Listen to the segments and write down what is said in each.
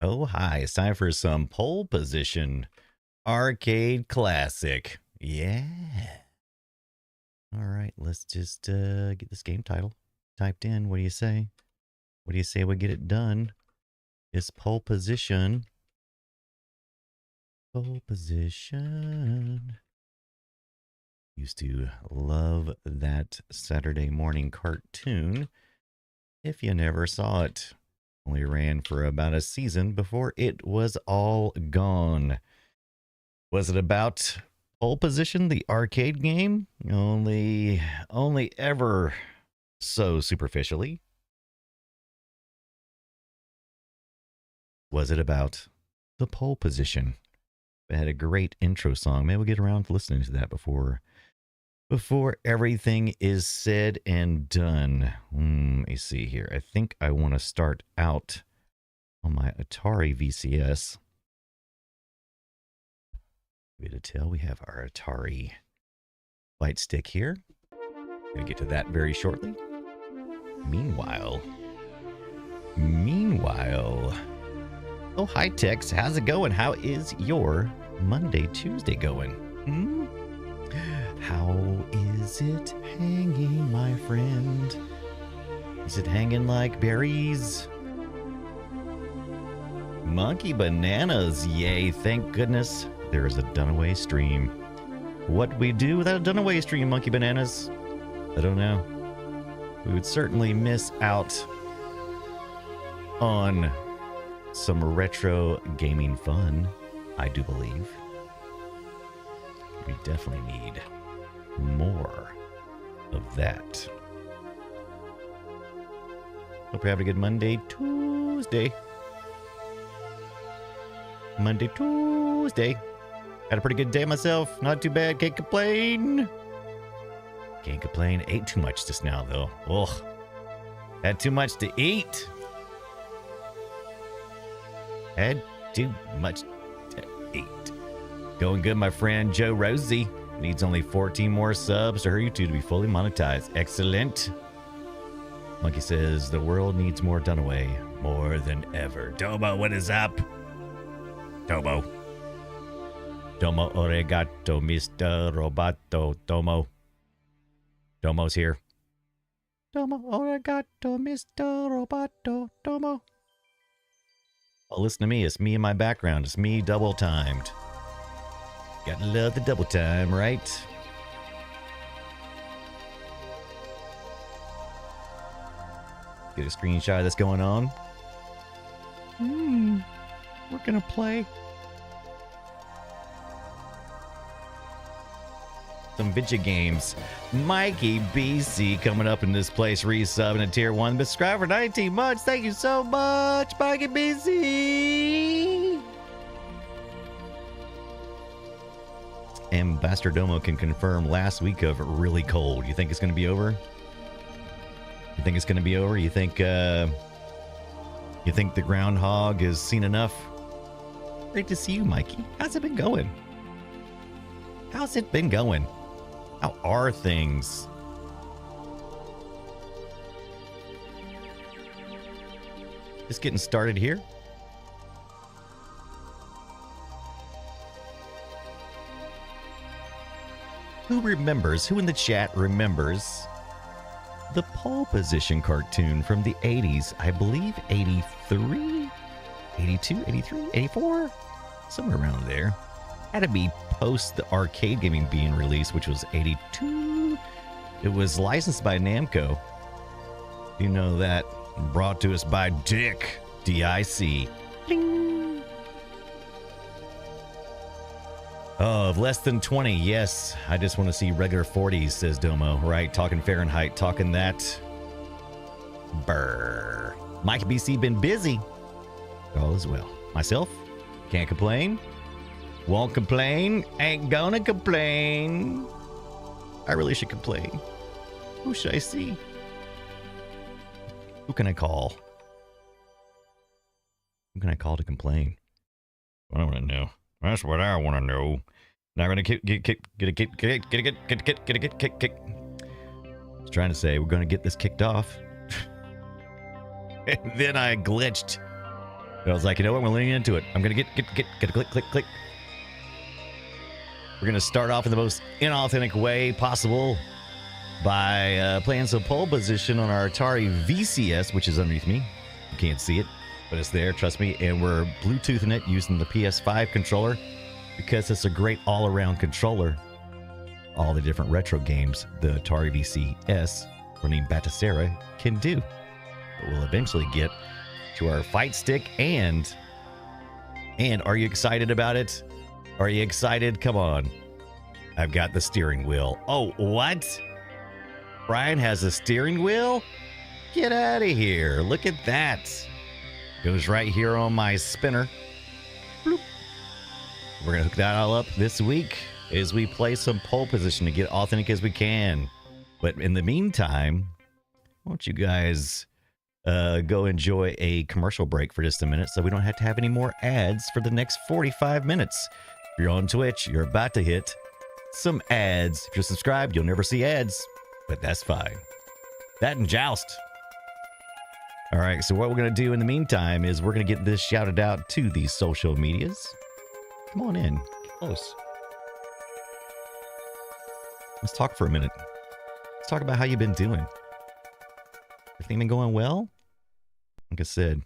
Oh, hi. It's time for some pole position arcade classic. Yeah. All right, let's just get this game title typed in. What do you say? What do you say we get it done? It's pole position. Pole position. Used to love that Saturday morning cartoon. If you never saw it, only ran for about a season before it was all gone. Was it about pole position, the arcade game? Only ever so superficially. Was it about the pole position? It had a great intro song. Maybe we'll get around to listening to that before everything is said and done. Let me see here. I think I want to start out on my Atari VCS. Way to tell, we have our Atari light stick here. Gonna get to that very shortly. Meanwhile, oh, hi Tex, how's it going? How is your Monday, Tuesday going? How is it hanging, my friend? Is it hanging like berries? Monkey bananas, yay, thank goodness there is a Dunaway stream. What we do without a Dunaway stream, Monkey bananas? I don't know. We would certainly miss out on some retro gaming fun, I do believe. We definitely need more of that. Hope you're having a good Monday, Tuesday. Monday, Tuesday. Had a pretty good day myself. Not too bad. Can't complain. Can't complain. Ate too much just now, though. Ugh. Had too much to eat. Had too much to eat. Going good, my friend Joe Rosie. Needs only 14 more subs for her YouTube to be fully monetized. Excellent. Monkey says the world needs more Dunaway more than ever. Domo, what is up? Domo. Domo Oregato, Mr. Roboto. Domo. Domo's here. Domo Oregato, Mr. Roboto. Domo. Oh, listen to me. It's me in my background. It's me double timed. Gotta love the double time, right? Get a screenshot of this going on. We're gonna play some video games. Mikey BC coming up in this place, resubbing a tier 1. Been subscribed for 19 months. Thank you so much, Mikey BC. Ambassador Domo can confirm last week of really cold. You think it's going to be over? You think it's going to be over? You think the groundhog has seen enough? Great to see you, Mikey. How's it been going? How's it been going? How are things? Just getting started here. Who remembers, who in the chat remembers the pole position cartoon from the 80s? I believe 83, 82, 83, 84, somewhere around there. Had to be post the arcade gaming being released, which was 82. It was licensed by Namco. You know that. Brought to us by Dick, D-I-C. Ding. Of less than 20, yes. I just want to see regular 40s, says Domo. Right, talking Fahrenheit, talking that. Brr. Mike BC been busy. All is well. Myself, can't complain. Won't complain. Ain't gonna complain. I really should complain. Who should I see? Who can I call? Who can I call to complain? I want to know. That's what I want to know. Not gonna get a kick. I was trying to say we're gonna get this kicked off, and then I glitched. I was like, you know what? We're leaning into it. I'm going to get click. We're going to start off in the most inauthentic way possible by playing some pole position on our Atari VCS, which is underneath me. You can't see it, but it's there, trust me. And we're Bluetoothing it using the PS5 controller because it's a great all-around controller. All the different retro games the Atari VCS running Batasera can do. But we'll eventually get to our fight stick and are you excited about it? Are you excited? Come on. I've got the steering wheel. Oh, what? Brian has a steering wheel? Get out of here. Look at that. Goes right here on my spinner. Bloop. We're going to hook that all up this week as we play some pole position to get authentic as we can. But in the meantime, why don't you guys go enjoy a commercial break for just a minute so we don't have to have any more ads for the next 45 minutes. If you're on Twitch, you're about to hit some ads. If you're subscribed, you'll never see ads, but that's fine. That and Joust. All right, so what we're going to do in the meantime is we're going to get this shouted out to the social medias. Come on in. Get close. Let's talk for a minute. Let's talk about how you've been doing. Everything been going well? Like I said,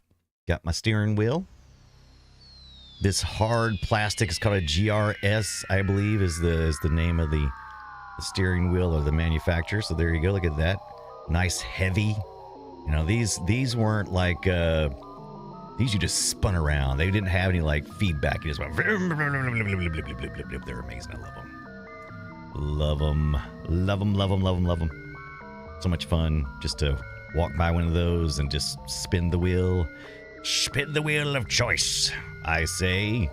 got my steering wheel. This hard plastic is called a GRS, I believe, is the name of the steering wheel of the manufacturer. So there you go. Look at that. Nice, heavy. You know, these weren't like these you just spun around. They didn't have any like feedback. You just went. They're amazing. I love them. Love them. Love them. Love them. Love them. Love them. So much fun just to walk by one of those and just spin the wheel. Spin the wheel of choice, I say.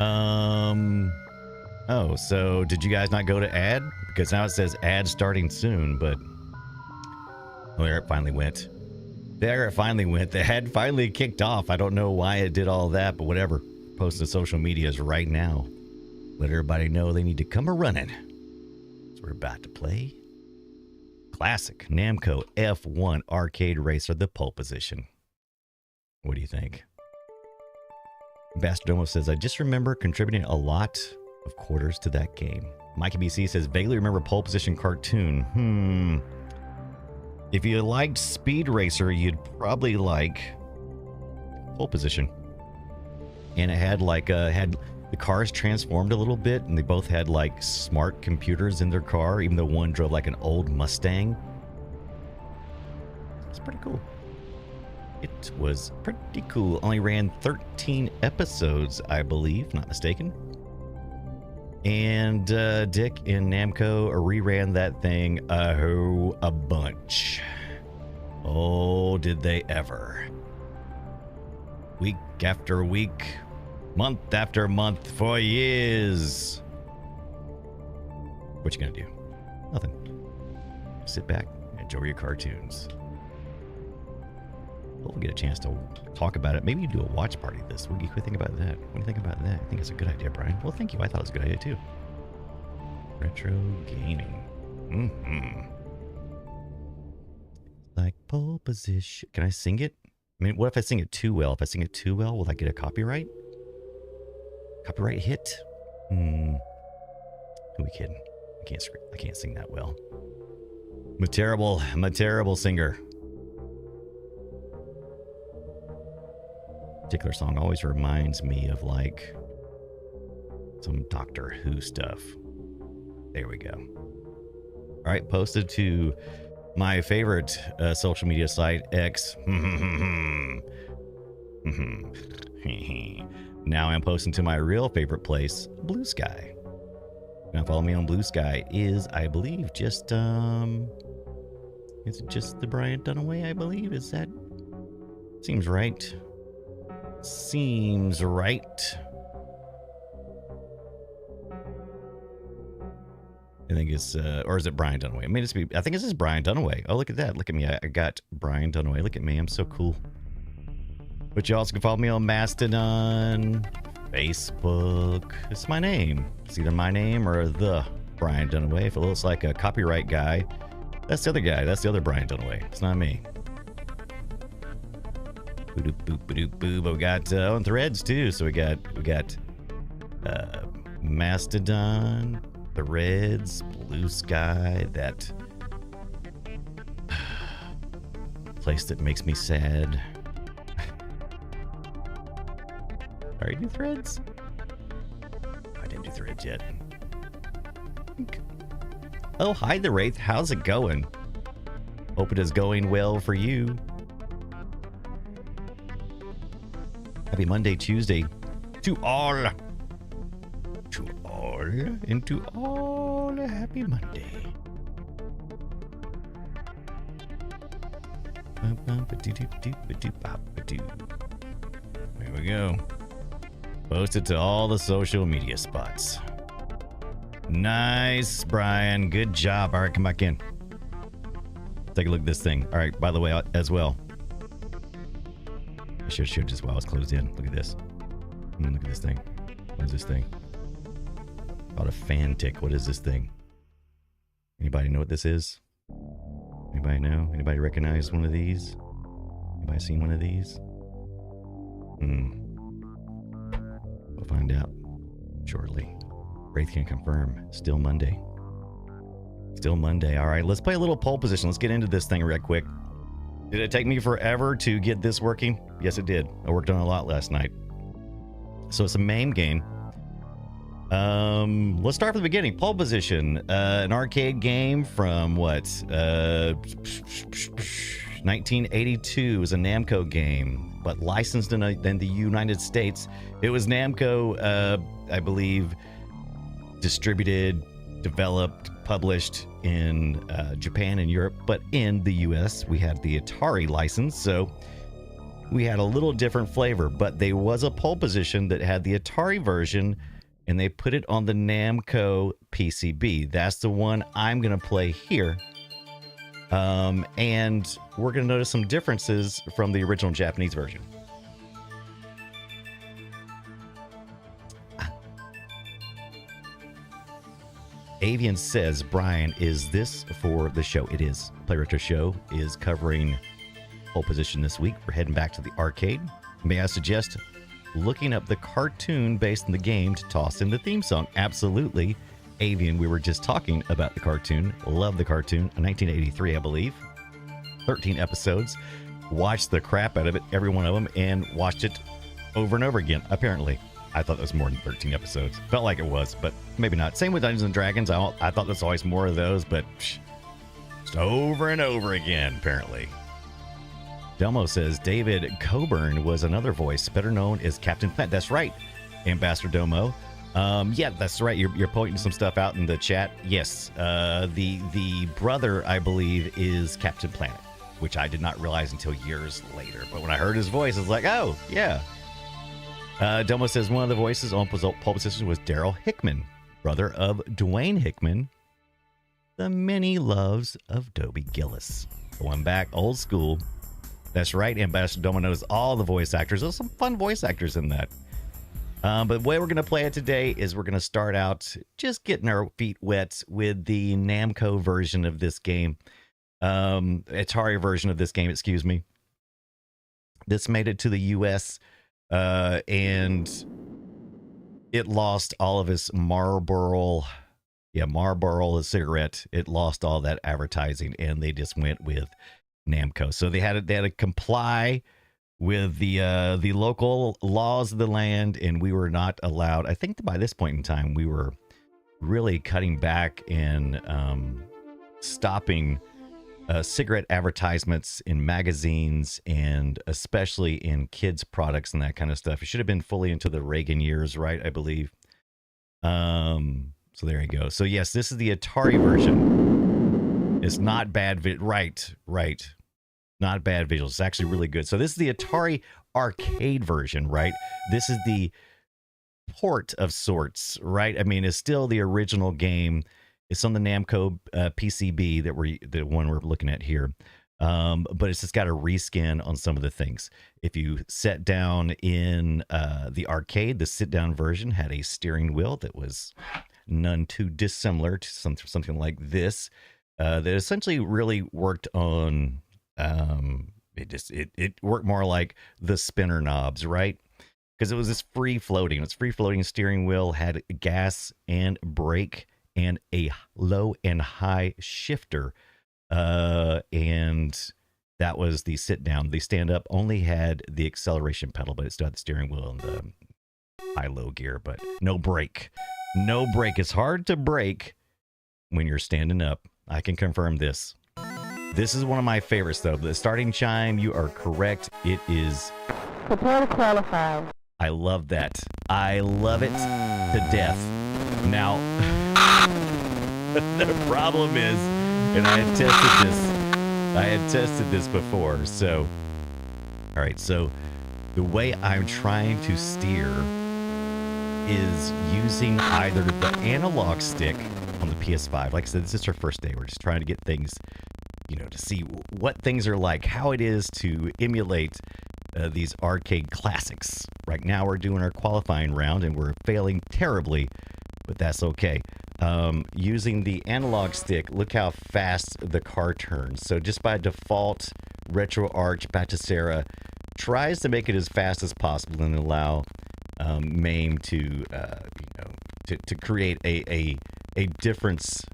Oh, so did you guys not go to ad? Because now it says ad starting soon, but oh, there it finally went. There it finally went. The ad finally kicked off. I don't know why it did all that, but whatever. Post to social medias right now. Let everybody know they need to come a-running. So we're about to play classic Namco F1 arcade racer, the pole position. What do you think? Bastardomo says, I just remember contributing a lot of quarters to that game. Mikey BC says, vaguely remember pole position cartoon. If you liked Speed Racer, you'd probably like pole position. And it had like the cars transformed a little bit, and they both had like smart computers in their car, even though one drove like an old Mustang. It's pretty cool. It was pretty cool. Only ran 13 episodes, I believe, not mistaken. And Dick and Namco reran that thing a bunch. Oh, did they ever. Week after week, month after month, for years. What you gonna do? Nothing. Sit back and enjoy your cartoons. We'll get a chance to talk about it. Maybe you do a watch party this. What do you think about that? What do you think about that? I think it's a good idea, Brian. Well, thank you. I thought it was a good idea too. Retro gaming. Like pole position. Can I sing it? I mean, what if I sing it too well? If I sing it too well, will I get a copyright? Copyright hit? Who we kidding? I can't sing that well. I'm a terrible singer. Particular song always reminds me of like some Doctor Who stuff. There we go. All right, posted to my favorite social media site, X. Now I'm posting to my real favorite place, Blue Sky. Now follow me on Blue Sky is, I believe, just is it just the Brian Dunaway, I believe? Is that seems right? Seems right. I think it's or is it Brian Dunaway? I think it's just Brian Dunaway. Oh, look at that. Look at me. I got Brian Dunaway. Look at me. I'm so cool. But you also can follow me on Mastodon, Facebook. It's my name. It's either my name or the Brian Dunaway. If it looks like a copyright guy, that's the other guy. That's the other Brian Dunaway. It's not me. Boop, boop, boop, boop. But we got on Threads too. So we got Mastodon, Threads, Blue Sky, that place that makes me sad. Are you do Threads? I didn't do Threads yet. Oh, hi the Wraith. How's it going? Hope it is going well for you. Happy Monday, Tuesday to all. To all and to all a happy Monday. There we go. Post it to all the social media spots. Nice, Brian. Good job. All right, come back in. Take a look at this thing. All right, by the way, as well. I should have showed just while I was closed in. Look at this. Look at this thing. What is this thing? Called a fan tick. What is this thing? Anybody know what this is? Anybody know? Anybody recognize one of these? Anybody seen one of these? We'll find out shortly. Wraith can confirm. Still Monday. Still Monday. All right, let's play a little pole position. Let's get into this thing real quick. Did it take me forever to get this working? Yes, it did. I worked on it a lot last night. So it's a MAME game. Let's start from the beginning. Pole position. An arcade game from what? 1982. It was a Namco game, but licensed in the United States. It was Namco, I believe, distributed, developed, published in Japan and Europe, but in the US we had the Atari license, so we had a little different flavor. But there was a pole position that had the Atari version, and they put it on the Namco PCB. That's the one I'm gonna play here, and we're gonna notice some differences from the original Japanese version. Avian says, Brian, is this for the show? It is. Play Retro Show is covering pole position this week. We're heading back to the arcade. May I suggest looking up the cartoon based on the game to toss in the theme song? Absolutely. Avian, we were just talking about the cartoon. Love the cartoon. 1983, I believe. 13 episodes. Watched the crap out of it, every one of them, and watched it over and over again, apparently. I thought it was more than 13 episodes. Felt like it was, but maybe not. Same with Dungeons and Dragons. I thought there's always more of those, but just over and over again, apparently. Delmo says David Coburn was another voice, better known as Captain Planet. That's right, Ambassador Domo. Yeah, that's right. You're pointing some stuff out in the chat. Yes, the brother, I believe, is Captain Planet, which I did not realize until years later. But when I heard his voice, I was like, oh, yeah. Domo says one of the voices on pole position was Daryl Hickman, brother of Dwayne Hickman, the many loves of Dobie Gillis. Going back old school. That's right, Ambassador Domo knows all the voice actors. There's some fun voice actors in that. But the way we're going to play it today is we're going to start out just getting our feet wet with the Namco version of this game. Atari version of this game, excuse me. This made it to the U.S., and it lost all of its Marlboro cigarette. It lost all that advertising, and they just went with Namco. So they had to comply with the local laws of the land, and we were not allowed. I think that by this point in time, we were really cutting back and stopping cigarette advertisements in magazines, and especially in kids products and that kind of stuff. It should have been fully into the Reagan years, right? I believe. So there you go. So yes, this is the Atari version. It's not bad. Right. Not bad visuals. It's actually really good. So this is the Atari arcade version, right? This is the port of sorts, right? I mean, it's still the original game. It's on the Namco PCB the one we're looking at here, but it's just got a reskin on some of the things. If you sat down in the arcade, the sit-down version had a steering wheel that was none too dissimilar to something like this. That essentially really worked on it worked more like the spinner knobs, right? Because it was this free floating. It's free floating steering wheel, had gas and brake and a low and high shifter. And that was the sit down. The stand up only had the acceleration pedal, but it still had the steering wheel and the high low gear, but no brake. No brake. It's hard to brake when you're standing up. I can confirm this. This is one of my favorites, though. The starting chime, you are correct. It is. Prepare to qualify. I love that. I love it to death. Now, the problem is, and I had tested this before. So, all right. So, the way I'm trying to steer is using either the analog stick on the PS5. Like I said, this is our first day. We're just trying to get things, to see what things are like, how it is to emulate these arcade classics. Right now, we're doing our qualifying round, and we're failing terribly, but that's okay. Using the analog stick, look how fast the car turns. So just by default, RetroArch Bhattacharya tries to make it as fast as possible and allow MAME to create a difference.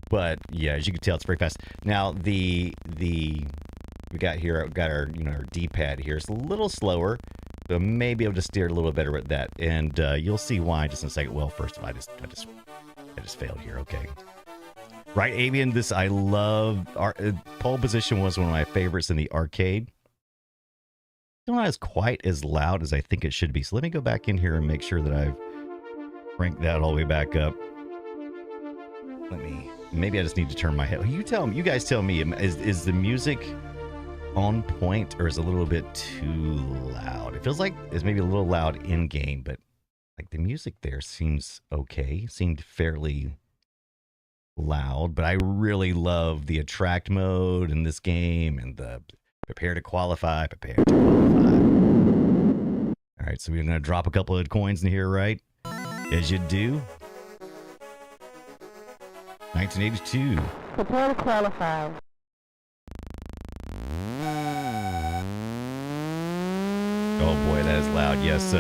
But yeah, as you can tell, it's very fast. Now we got our our D-pad here. It's a little slower, so maybe able to steer a little better with that. And you'll see why just in a second. Well, first of all, I just failed here. Okay, right, Avian. This I love. Our pole position was one of my favorites in the arcade. It's not as quite as loud as I think it should be. So let me go back in here and make sure that I've cranked that all the way back up. Maybe I just need to turn my head. You guys tell me, is the music on point or is it a little bit too loud? It feels like it's maybe a little loud in game, but like the music there seems okay. Seemed fairly loud, but I really love the attract mode in this game and the prepare to qualify. All right, so we're going to drop a couple of coins in here, right? As you do. 1982. Prepare to qualify. Oh boy, that is loud. Yes, so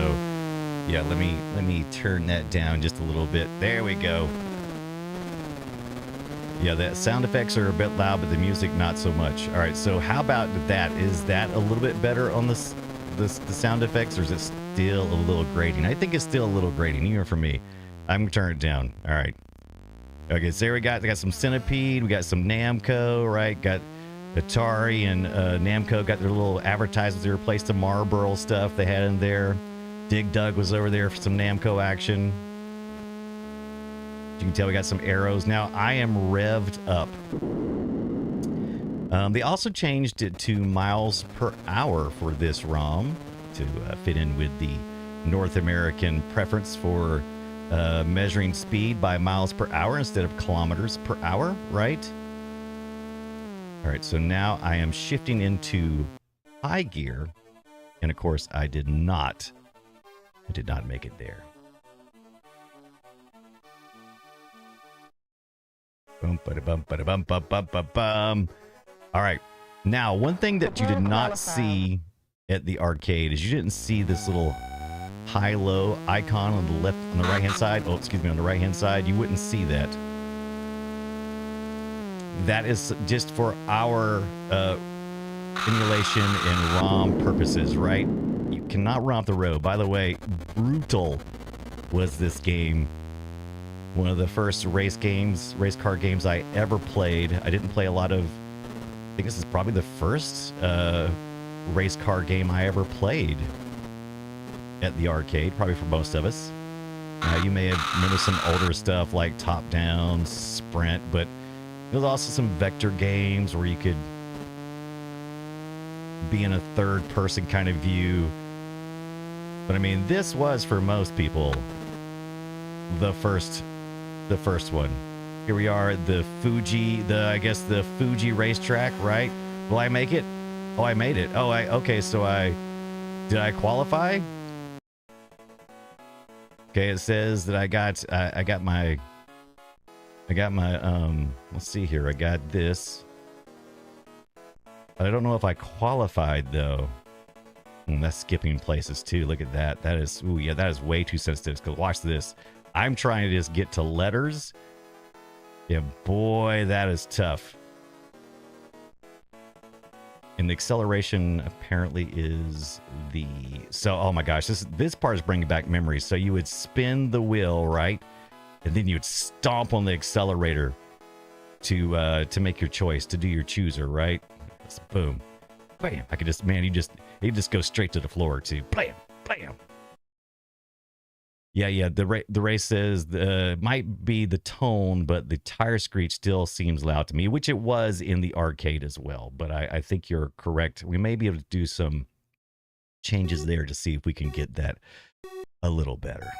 yeah, let me turn that down just a little bit. There we go. Yeah, the sound effects are a bit loud, but the music not so much. All right, so how about that? Is that a little bit better on the sound effects, or is it still a little grating? I think it's still a little grating, even for me. I'm gonna turn it down. All right. Okay, so there we got some Centipede, we got some Namco, right? Got Atari and Namco got their little advertisements. They replaced the Marlboro stuff they had in there. Dig Dug was over there for some Namco action. You can tell we got some arrows. Now I am revved up. They also changed it to miles per hour for this ROM to fit in with the North American preference for measuring speed by miles per hour instead of kilometers per hour, right? All right, so now I am shifting into high gear, and of course I did not make it there. Bum, ba-da-bum, ba-da-bum, bum, bum, bum, bum. All right, now one thing that you did not see at the arcade is you didn't see this little high-low icon on the right hand side. Oh, excuse me, on the right hand side. You wouldn't see that. That is just for our emulation and ROM purposes, right? You cannot run off the road. By the way, brutal was this game. One of the first race car games I ever played. I didn't play a lot of, I think this is probably the first race car game I ever played at the arcade, probably for most of us. You may have noticed some older stuff like Top Down, Sprint, but there was also some vector games where you could be in a third-person kind of view. But I mean, this was for most people the first one. Here we are at the Fuji, I guess the Fuji racetrack, right? Will I make it? Oh, I made it. Oh, okay. So did I qualify? Okay, it says that I got my let's see here. I got this. I don't know if I qualified though. That's skipping places too. Look at that. That is, ooh, yeah, that is way too sensitive. Cause watch this. I'm trying to just get to letters. Yeah, boy, that is tough. And the acceleration apparently is the, so, oh my gosh, this part is bringing back memories. So you would spin the wheel, right? And then you would stomp on the accelerator to make your choice, to do your chooser, right? Boom. Bam. I could just, man, you just go straight to the floor too. Bam, bam. Yeah. The race says might be the tone, but the tire screech still seems loud to me, which it was in the arcade as well. But I think you're correct. We may be able to do some changes there to see if we can get that a little better.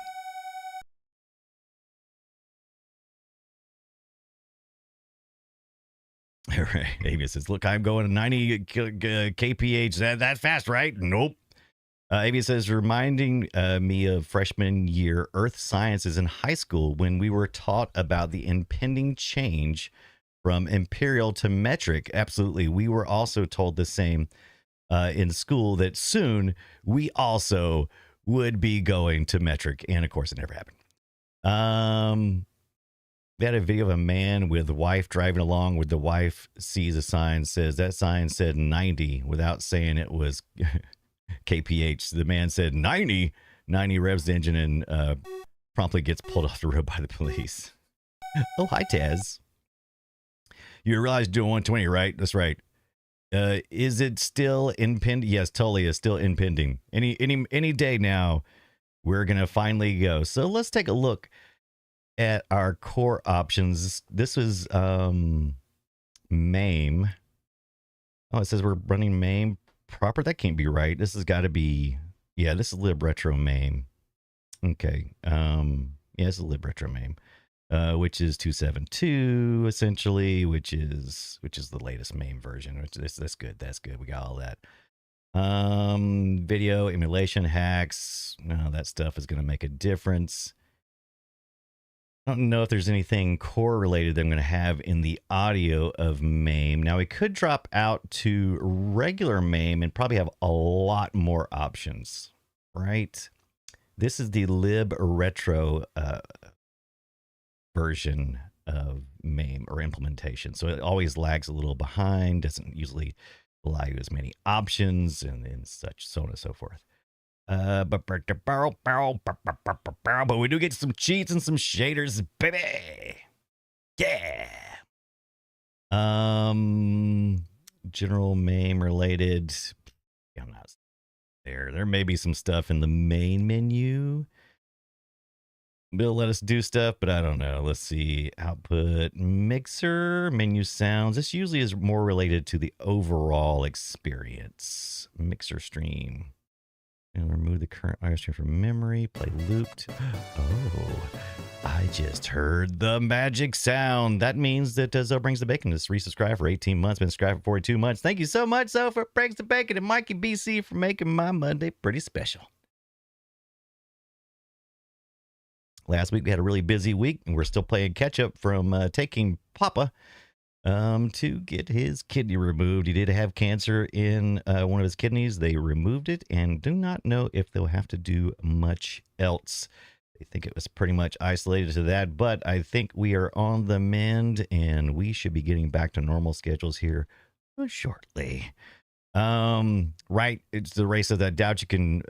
All right. Amy says, look, I'm going to 90 kph. That fast, right? Nope. Amy says, reminding me of freshman year earth sciences in high school when we were taught about the impending change from imperial to metric. Absolutely. We were also told the same in school, that soon we also would be going to metric. And of course, it never happened. They had a video of a man with a wife driving along where the wife sees a sign, says that sign said 90 without saying it was kph. The man said 90 revs the engine and promptly gets pulled off the road by the police. Oh, hi, Taz. You realize doing 120, right? That's right. Is it still impending? Yes, totally. It's still impending. Any day now, we're going to finally go. So let's take a look at our core options. This is MAME. Oh, it says we're running MAME proper. That can't be right. This has got to be, yeah, this is lib retro MAME. Okay. Yeah, it's a lib retro MAME, which is 272 essentially, which is the latest MAME version. Which that's good. That's good. We got all that. Video emulation hacks. No, that stuff is going to make a difference. I don't know if there's anything core related that I'm going to have in the audio of MAME. Now, we could drop out to regular MAME and probably have a lot more options, right? This is the lib retro version of MAME or implementation. So it always lags a little behind, doesn't usually allow you as many options and such, so on and so forth. But we do get some cheats and some shaders, baby. Yeah. General MAME related. Yeah, I'm not there. There may be some stuff in the main menu. It'll let us do stuff, but I don't know. Let's see. Output, mixer, menu sounds. This usually is more related to the overall experience. Mixer stream. And remove the current audio stream from memory. Play looped. Oh, I just heard the magic sound. That means that Zoe Brings the Bacon is resubscribed for 18 months. Been subscribed for 42 months. Thank you so much, Zoe, for Brings the Bacon, and Mikey BC for making my Monday pretty special. Last week we had a really busy week, and we're still playing catch up from taking Papa to get his kidney removed. He did have cancer in one of his kidneys. They removed it and do not know if they'll have to do much else. They think it was pretty much isolated to that, but I think we are on the mend and we should be getting back to normal schedules here shortly. Right, it's the race of I doubt you can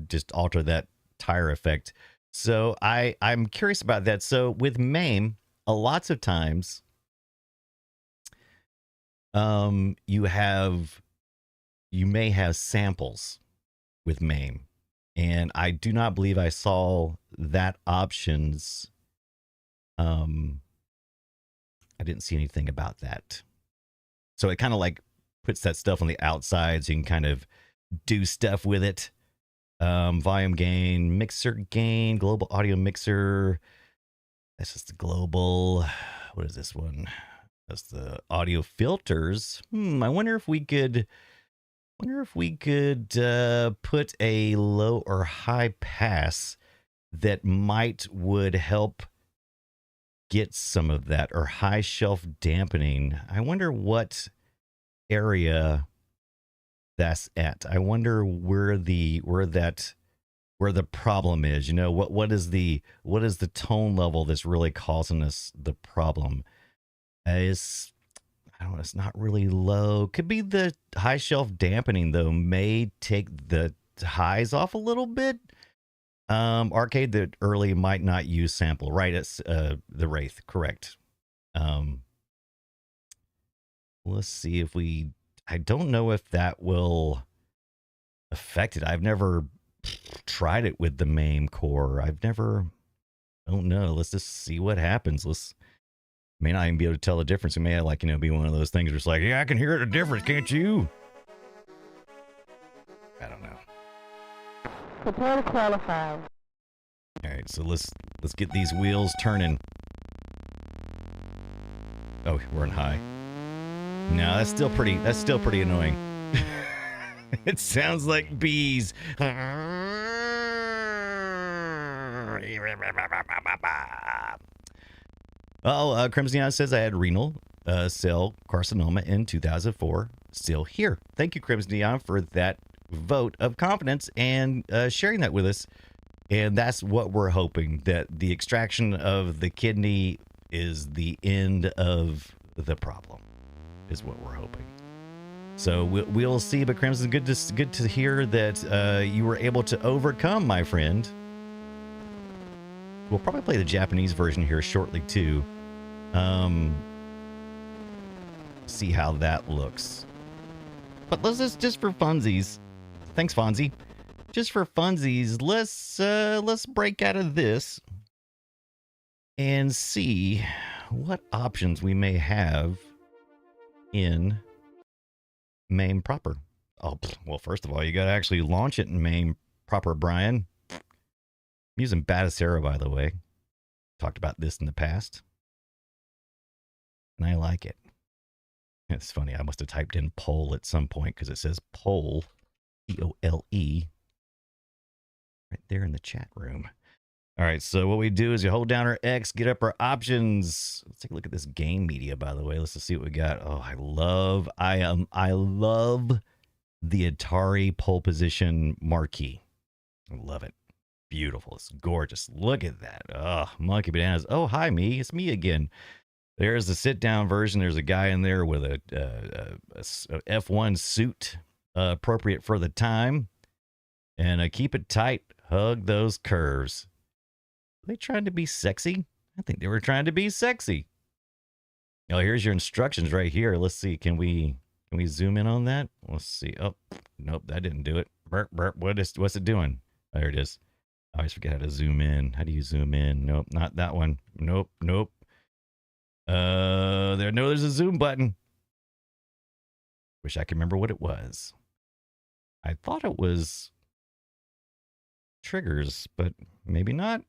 just alter that tire effect. So I'm curious about that. So with MAME, lots of times you may have samples with MAME, and I do not believe I saw that options. I didn't see anything about that. So it kind of like puts that stuff on the outside so you can kind of do stuff with it. Volume gain, mixer gain, global audio mixer. That's just the global. What is this one? That's the audio filters. I wonder if we could put a low or high pass that would help get some of that, or high shelf dampening. I wonder what area that's at. I wonder where the problem is. You know, what is the tone level that's really causing us the problem? It's, I don't know, it's not really low. Could be the high shelf dampening though, may take the highs off a little bit. Arcade that early might not use sample, right? It's the Wraith, correct. Let's see if we, I don't know if that will affect it. I've never tried it with the MAME core. I don't know. Let's just see what happens. May not even be able to tell the difference. It may, like, you know, be one of those things where it's like, yeah, I can hear the difference, can't you? I don't know. Prepare to qualify. All right, so let's get these wheels turning. Oh, we're in high. No, that's still pretty annoying. It sounds like bees. Oh, Crimson Neon says I had renal cell carcinoma in 2004. Still here. Thank you, Crimson Neon, for that vote of confidence and sharing that with us. And that's what we're hoping, that the extraction of the kidney is the end of the problem, is what we're hoping. So we'll see. But Crimson, good to hear that you were able to overcome, my friend. We'll probably play the Japanese version here shortly too. See how that looks. But let's just for funsies. Thanks, Fonzie. Just for funsies, let's break out of this and see what options we may have in MAME proper. Oh, well, first of all, you got to actually launch it in MAME proper, Brian. I'm using Batacera, by the way. Talked about this in the past. And I like it. It's funny, I must have typed in pole at some point because it says pole, P-O-L-E, right there in the chat room. All right, so what we do is you hold down our X, get up our options. Let's take a look at this game media, by the way. Let's just see what we got. Oh, I love the Atari pole position marquee. I love it. Beautiful. It's gorgeous. Look at that. Oh, monkey bananas. Oh, hi, me. It's me again. There's the sit-down version. There's a guy in there with a F1 suit appropriate for the time. And keep it tight. Hug those curves. Are they trying to be sexy? I think they were trying to be sexy. Oh, here's your instructions right here. Let's see. Can we zoom in on that? Let's see. Oh, nope, that didn't do it. Burp, burp. What's it doing? Oh, there it is. I always forget how to zoom in. How do you zoom in? Nope, not that one. Nope. There's a zoom button. Wish I could remember what it was. I thought it was triggers, but maybe not.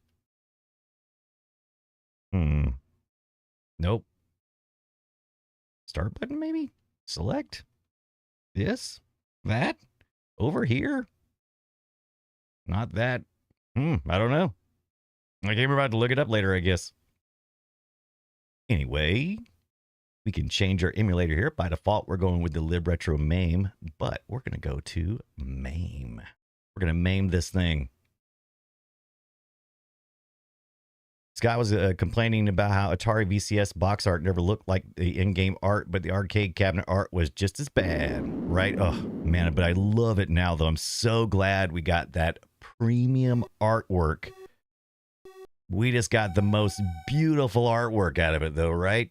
Nope. Start button, maybe? Select? This? That? Over here? Not that. I don't know. I came about to look it up later, I guess. Anyway, we can change our emulator here. By default, we're going with the libretro MAME, but we're going to go to MAME. We're going to MAME this thing. Scott was complaining about how Atari VCS box art never looked like the in-game art, but the arcade cabinet art was just as bad, right? Oh, man, but I love it now, though. I'm so glad we got that premium artwork. We just got the most beautiful artwork out of it, though, right?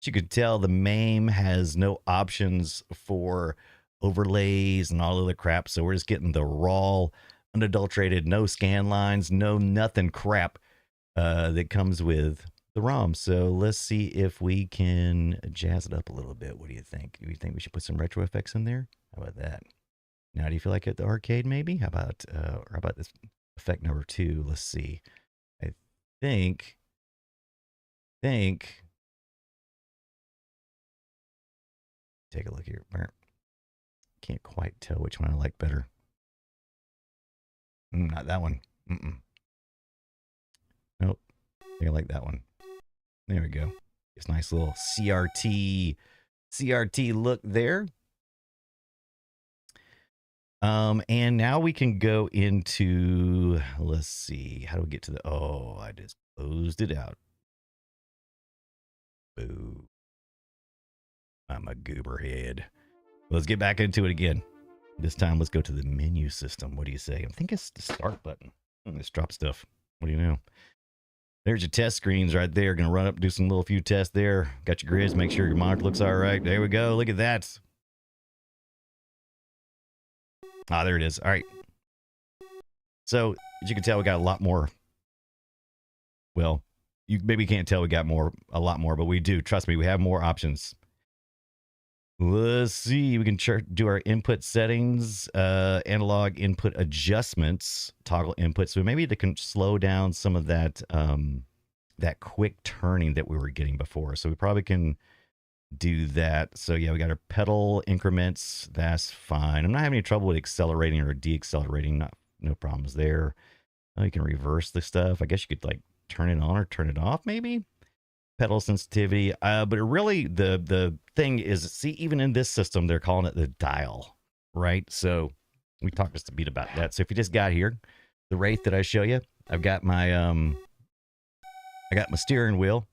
As you can tell, the MAME has no options for overlays and all of the crap, so we're just getting the raw, unadulterated, no scan lines, no nothing crap that comes with the ROM. So let's see if we can jazz it up a little bit. What do you think? Do you think we should put some retro effects in there? How about that? Now, do you feel like at the arcade, maybe? How about this effect number 2? Let's see. I think. Take a look here. Can't quite tell which one I like better. Not that one. Nope. I think I like that one. There we go. It's nice little CRT look there. And now we can go into, let's see, how do we get to the, oh, I just closed it out. Boo. I'm a goober head. Let's get back into it again. This time, let's go to the menu system. What do you say? I think it's the start button. Let's drop stuff. What do you know? There's your test screens right there. Going to run up, do some little few tests there. Got your grids. Make sure your monitor looks all right. There we go. Look at that. Ah, there it is. All right. So, as you can tell, we got a lot more. Well, you maybe can't tell we got a lot more, but we do. Trust me, we have more options. Let's see. We can do our input settings, analog input adjustments, toggle input. So maybe they can slow down some of that that quick turning that we were getting before. So we probably can do that. So yeah, we got our pedal increments. That's fine. I'm not having any trouble with accelerating or deaccelerating. No problems there. Oh, you can reverse the stuff. I guess you could like turn it on or turn it off, maybe. Pedal sensitivity, but really the thing is, see, even in this system, they're calling it the dial, right? So we talked just a bit about that. So if you just got here, the Wraith that I show you, I've got my I got my steering wheel,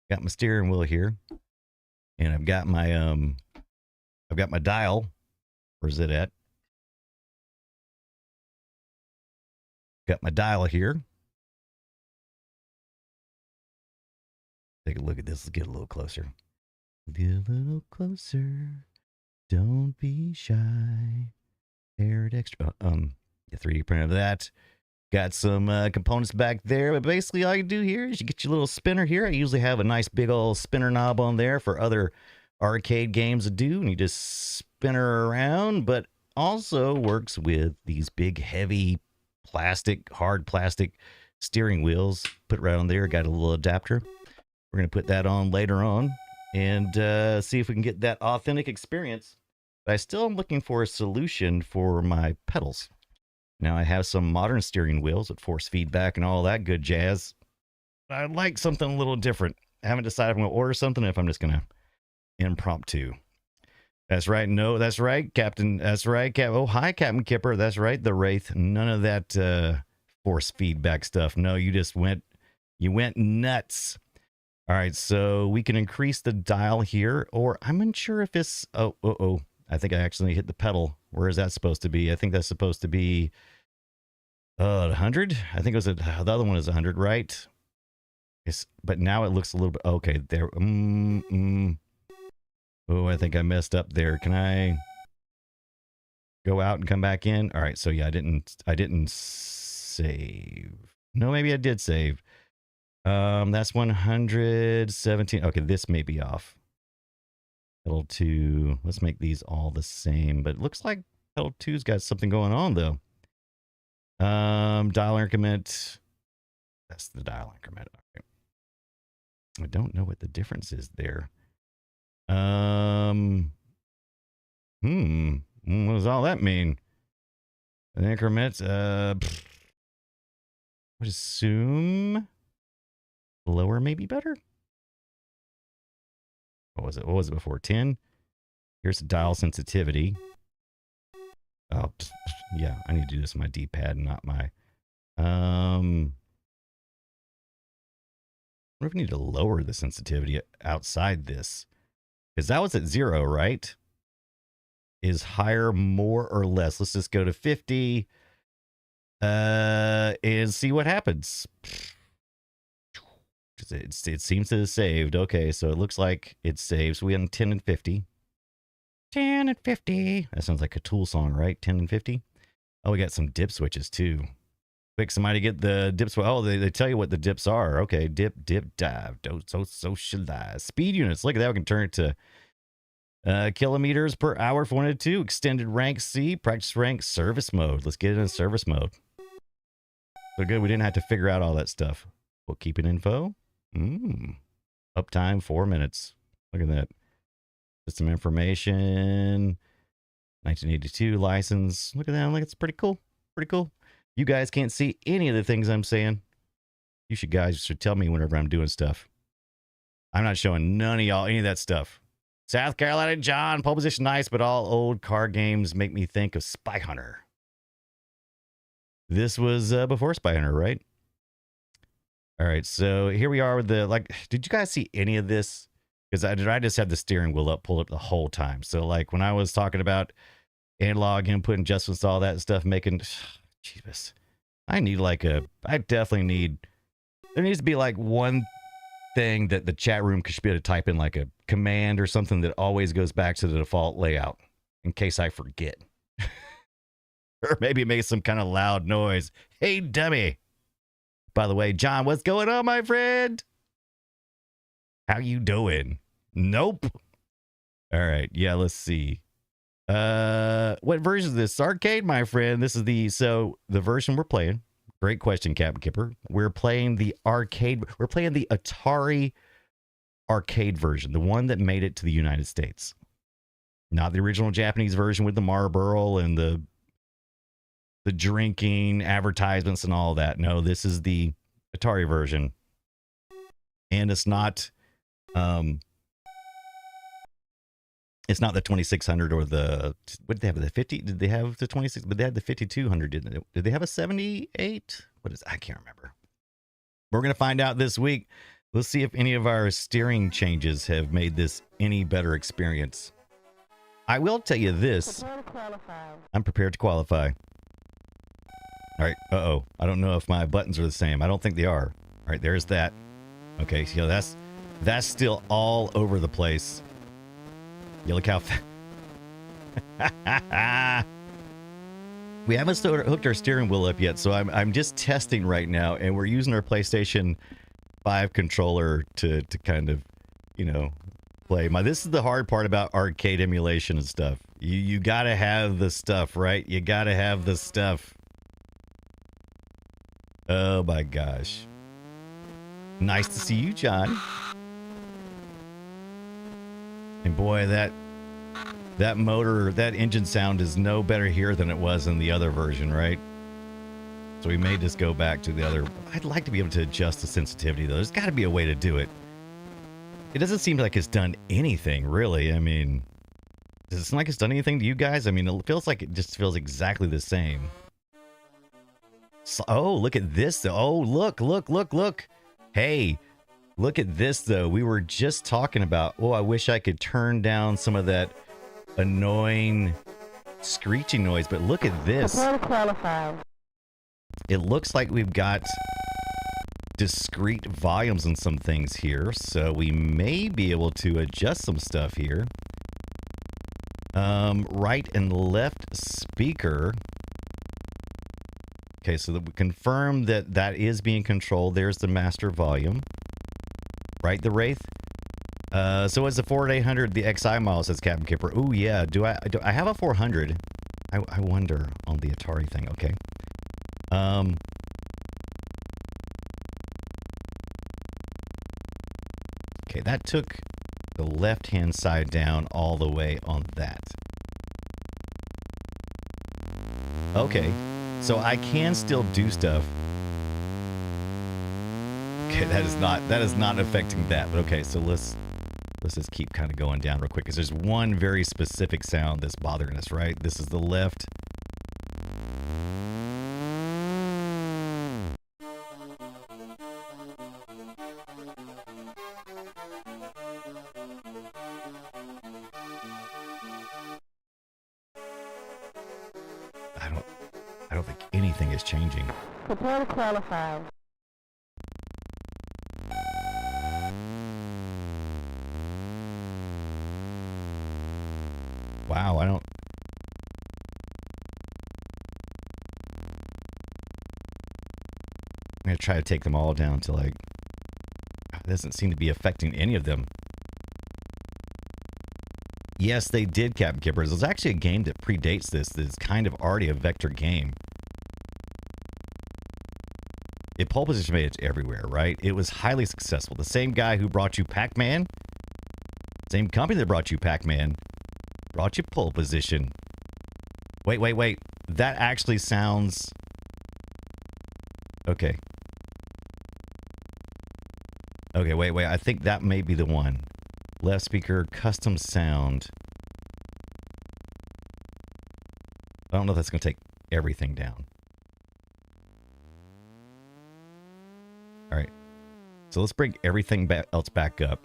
here, and I've got my dial. Where's it at? Got my dial here. Take a look at this. Let's get a little closer. Get a little closer. Don't be shy. Air extra. The 3D print of that. Got some components back there. But basically, all you do here is you get your little spinner here. I usually have a nice big old spinner knob on there for other arcade games to do. And you just spin her around. But also works with these big, heavy hard plastic steering wheels. Put right on there. Got a little adapter. We're going to put that on later on and see if we can get that authentic experience. But I still am looking for a solution for my pedals. Now, I have some modern steering wheels with force feedback and all that good jazz. I'd like something a little different. I haven't decided if I'm going to order something or if I'm just going to impromptu. That's right. No, that's right, Captain. That's right, Oh, hi, Captain Kipper. That's right, the Wraith. None of that force feedback stuff. No, you went nuts. All right, so we can increase the dial here, or I'm unsure if it's, I think I actually hit the pedal. Where is that supposed to be? I think that's supposed to be 100. I think it was the other one is 100, right? But now it looks a little bit, okay, there. Oh, I think I messed up there. Can I go out and come back in? All right, so yeah, I didn't save. No, maybe I did save. That's 117. Okay, this may be off. Pedal 2. Let's make these all the same. But it looks like pedal 2's got something going on, though. Dial increment. That's the dial increment. Okay. I don't know what the difference is there. What does all that mean? An increment, I would assume lower may be better. What was it before? 10? Here's the dial sensitivity. Oh, yeah, I need to do this on my D-pad, not my... I wonder if we need to lower the sensitivity outside this. Because that was at 0, right? Is higher more or less? Let's just go to 50 and see what happens. It seems to have saved. Okay, so it looks like it saves. So we have 10 and 50. 10 and 50. That sounds like a Tool song, right? 10 and 50. Oh, we got some dip switches too. Quick, somebody get the dips. Oh, they tell you what the dips are. Okay, dip, dive, socialize. Speed units. Look at that. We can turn it to kilometers per hour if we wanted to. Extended rank C, practice rank, service mode. Let's get it in service mode. So good, we didn't have to figure out all that stuff. Bookkeeping info. Uptime 4 minutes. Look at that. System information. 1982 license. Look at that. Like, it's pretty cool. Pretty cool. You guys can't see any of the things I'm saying. You guys should tell me whenever I'm doing stuff. I'm not showing none of y'all any of that stuff. South Carolina John, pole position nice, but all old car games make me think of Spy Hunter. This was before Spy Hunter, right? All right, so here we are with the, like, did you guys see any of this? Because I just had the steering wheel pulled up the whole time. So, like, when I was talking about analog input adjustments, all that stuff, making, Jesus, I definitely need, there needs to be like one thing that the chat room should be able to type in, like a command or something that always goes back to the default layout in case I forget. Or maybe make some kind of loud noise. Hey, dummy. By the way, John, what's going on, my friend? How you doing? Nope. All right. Yeah, let's see. What version is this? Arcade, my friend. This is the version we're playing. Great question, Captain Kipper. We're playing the arcade. We're playing the Atari arcade version, the one that made it to the United States. Not the original Japanese version with the Marlboro and the drinking advertisements and all that. No, this is the Atari version. And it's not the 2600 or the, what did they have? The 50? Did they have the 26? But they had the 5200, didn't they? Did they have a 78? What is, I can't remember. We're going to find out this week. Let's see if any of our steering changes have made this any better experience. I will tell you this. I'm prepared to qualify. All right. Uh-oh. I don't know if my buttons are the same. I don't think they are. All right. There's that. Okay. So that's still all over the place. You look how we haven't still hooked our steering wheel up yet, so I'm just testing right now, and we're using our PlayStation 5 controller to kind of, you know, play. This is the hard part about arcade emulation and stuff. You gotta have the stuff, right? You gotta have the stuff. Oh my gosh. Nice to see you, John. And boy, that motor, that engine sound is no better here than it was in the other version, right? So we may just go back to the other. I'd like to be able to adjust the sensitivity, though. There's got to be a way to do it. It doesn't seem like it's done anything, really. I mean, does it seem like it's done anything to you guys? I mean, it feels like it just feels exactly the same. So, oh, look at this, though. Oh, look. Hey, look at this, though. We were just talking about, oh, I wish I could turn down some of that annoying screeching noise, but look at this. It looks like we've got discrete volumes in some things here, so we may be able to adjust some stuff here. Right and left speaker. Okay, so that we confirm that is being controlled. There's the master volume. Right, the Wraith? So it's the Ford 800, the XI model, says Captain Kipper. Oh yeah, do I have a 400? I wonder on the Atari thing. Okay. Okay, that took the left-hand side down all the way on that. Okay, so I can still do stuff. Okay, that is not affecting that. But okay, so let's just keep kind of going down real quick, because there's one very specific sound that's bothering us, right? This is the left. I don't think anything is changing. Prepare to qualify. Wow, I'm gonna try to take them all down to, like, it doesn't seem to be affecting any of them. Yes, they did, Captain Kippers. There's actually a game that predates this that's kind of already a vector game. Pole Position made it everywhere, right? It was highly successful. The same guy who brought you Pac-Man, same company that brought you Pac-Man, brought you Pole Position. Wait. That actually sounds... Okay. Okay, wait. I think that may be the one. Left speaker, custom sound. I don't know if that's going to take everything down. All right. So let's bring everything else back up.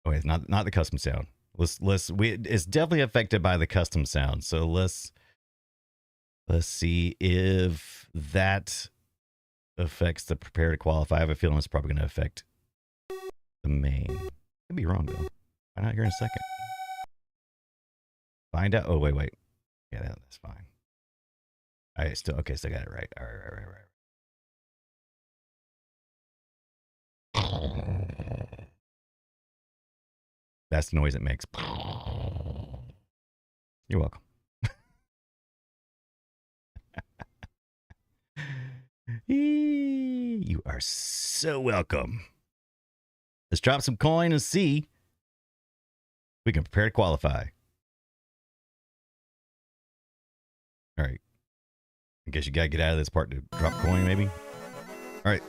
Oh, wait, not the custom sound. It's definitely affected by the custom sound. So let's see if that affects the prepare to qualify. I have a feeling it's probably going to affect the main. Could be wrong though. Find out here in a second. Find out. Oh wait. Yeah, that's fine. I still okay. Still got it right. All right. That's the noise it makes. You're welcome. You are so welcome. Let's drop some coin and see if we can prepare to qualify. All right. I guess you gotta get out of this part to drop coin, maybe. All right.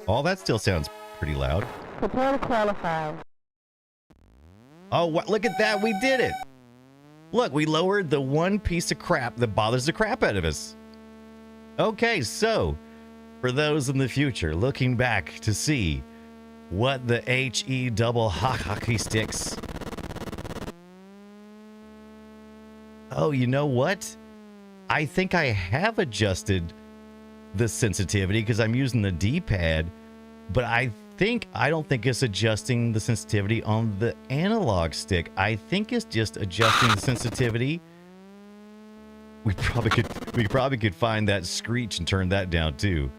All that still sounds pretty loud. Prepare to qualify. Oh, look at that. We did it. Look, we lowered the one piece of crap that bothers the crap out of us. Okay, so for those in the future looking back to see what the HE double hockey sticks. Oh, you know what? I think I have adjusted the sensitivity because I'm using the D-pad, but I don't think it's adjusting the sensitivity on the analog stick. I think it's just adjusting the sensitivity. We probably could find that screech and turn that down too.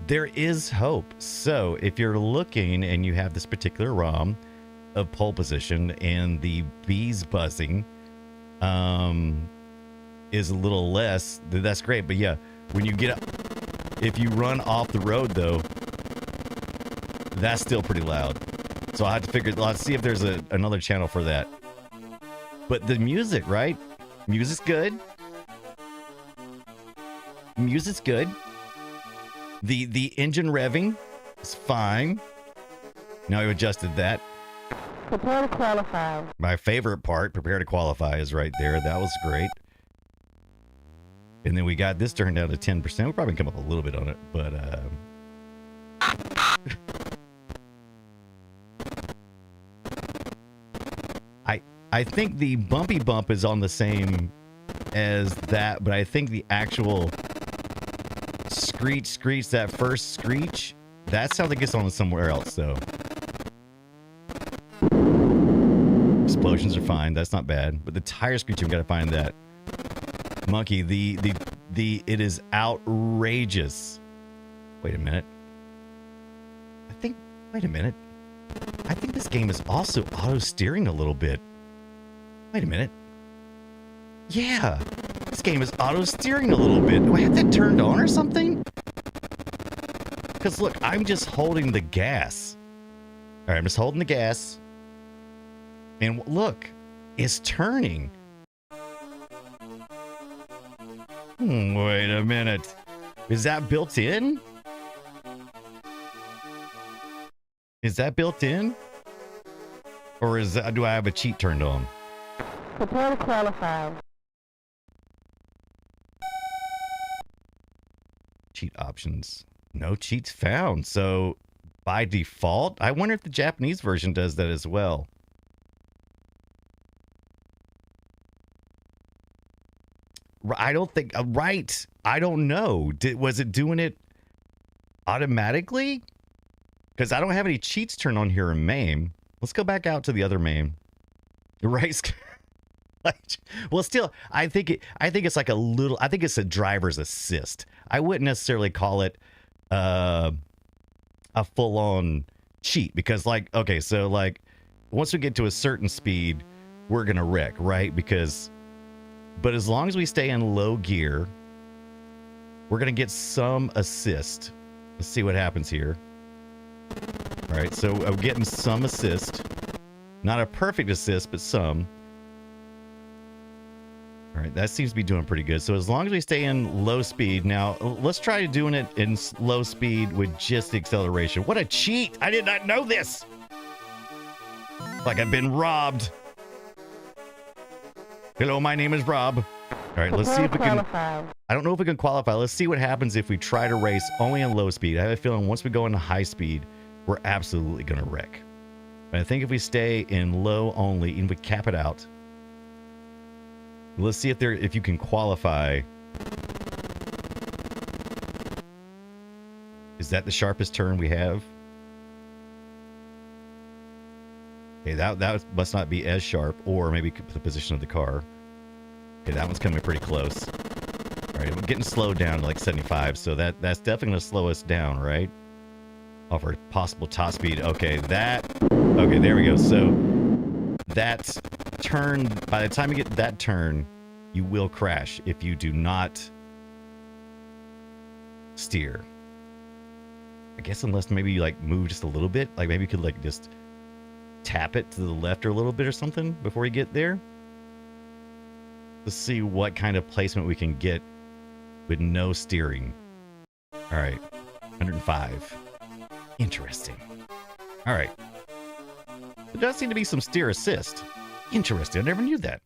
There is hope. So if you're looking and you have this particular ROM of pole position and the bees buzzing is a little less, that's great. But yeah, when you get up, if you run off the road though, that's still pretty loud. So I have to figure, let's see if there's another channel for that. But the music, right? Music's good. Music's good. The engine revving is fine. Now we've adjusted that. Prepare to qualify. My favorite part, prepare to qualify, is right there. That was great. And then we got this turned down to 10%. We'll probably come up a little bit on it, but I think the bumpy bump is on the same as that, but I think the actual screech, that first screech, that sounds like it's on somewhere else, though. Explosions are fine. That's not bad. But the tire screeching, we got to find that. Monkey, it is outrageous. Wait a minute. Wait a minute. I think this game is also auto-steering a little bit. Wait a minute. Yeah, this game is auto-steering a little bit. Do I have that turned on or something? Because look, I'm just holding the gas. All right, I'm just holding the gas. And look, it's turning. Wait a minute. Is that built in? Is that built in? Or do I have a cheat turned on? Prepare to qualify. Cheat options. No cheats found. So by default, I wonder if the Japanese version does that as well. I don't think, right. I don't know. Was it doing it automatically? Because I don't have any cheats turned on here in MAME. Let's go back out to the other MAME. Right. Well, still, I think it's like a little, I think it's a driver's assist. I wouldn't necessarily call it a full-on cheat because, like, okay, so like once we get to a certain speed, we're gonna wreck, right? But as long as we stay in low gear, we're gonna get some assist. Let's see what happens here. All right, so I'm getting some assist, not a perfect assist, but some. All right, that seems to be doing pretty good. So as long as we stay in low speed, now let's try doing it in low speed with just the acceleration. What a cheat! I did not know this. Like I've been robbed. Hello, my name is Rob. All right, let's see if we can. I don't know if we can qualify. Let's see what happens if we try to race only in low speed. I have a feeling once we go into high speed, we're absolutely gonna wreck. But I think if we stay in low only and we cap it out. Let's see if you can qualify. Is that the sharpest turn we have? Okay, that must not be as sharp, or maybe the position of the car. Okay, that one's coming pretty close. All right, we're getting slowed down to like 75, so that's definitely going to slow us down, right? Off our possible top speed. Okay, there we go. So that turn, by the time you get that turn, you will crash if you do not steer. I guess unless maybe you like move just a little bit, like maybe you could like just tap it to the left or a little bit or something before you get there. Let's see what kind of placement we can get with no steering. All right, 105. Interesting. All right. There does seem to be some steer assist. Interesting. I never knew that.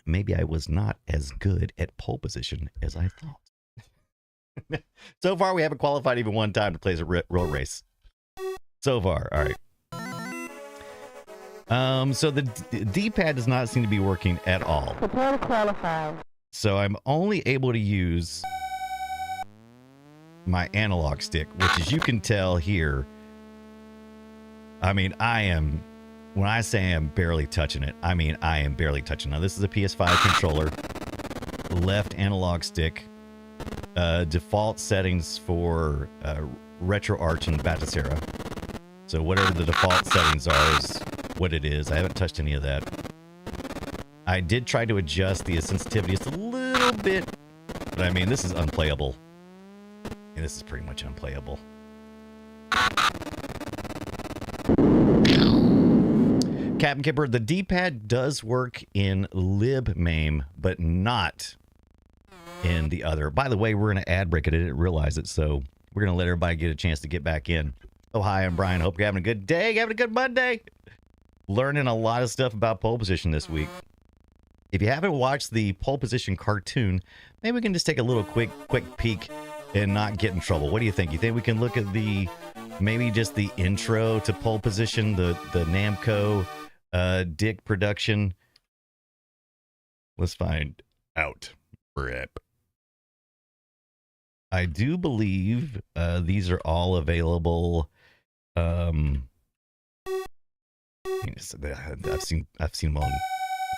Maybe I was not as good at pole position as I thought. So far, we haven't qualified even one time to play as a real race. So far. All right. So the D-pad does not seem to be working at all. Prepare to qualify. So I'm only able to use my analog stick, which as you can tell here, I mean, when I say I'm barely touching it, I mean, I am barely touching. Now, this is a PS5 controller, left analog stick, default settings for RetroArch and Batocera. So whatever the default settings are is what it is. I haven't touched any of that. I did try to adjust the sensitivity just a little bit, but I mean, this is unplayable. And this is pretty much unplayable. Captain Kipper, the D-pad does work in libmame, but not in the other. By the way, we're in an ad break. I didn't realize it, so we're going to let everybody get a chance to get back in. Oh, hi, I'm Brian. Hope you're having a good day. Having a good Monday. Learning a lot of stuff about pole position this week. If you haven't watched the pole position cartoon, maybe we can just take a little quick peek and not get in trouble. What do you think? You think we can look at maybe just the intro to pole position, the Namco Dick production? Let's find out. Rip. I do believe these are all available. I've seen them on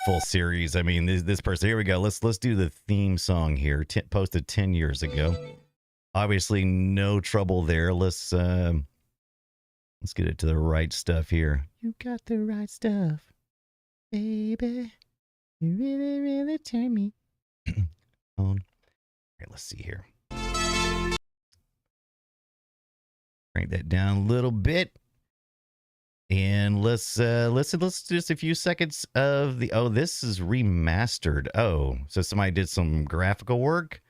full series. I mean, this person. Here we go. Let's do the theme song here. Posted 10 years ago. Obviously, no trouble there. Let's get it to the right stuff here. You got the right stuff, baby. You really, really turn me on. All right, let's see here. Crank that down a little bit. And let's just a few seconds of the, oh, this is remastered. Oh, so somebody did some graphical work.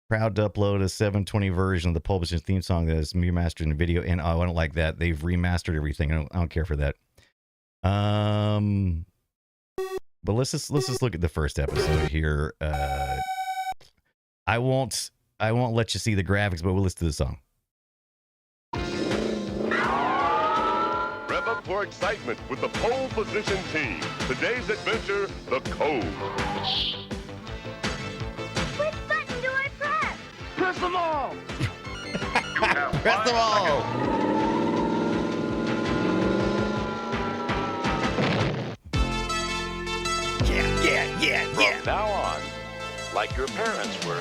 Proud to upload a 720 version of the Pole Position theme song that is remastered in the video. And oh, I don't like that. They've remastered everything. I don't care for that. But let's just look at the first episode here. I won't let you see the graphics, but we'll listen to the song. Rev up for excitement with the Pole Position team. Today's adventure, the Cove. Which button do I press? Press them all! Press them all! Yeah. From now on, like your parents were,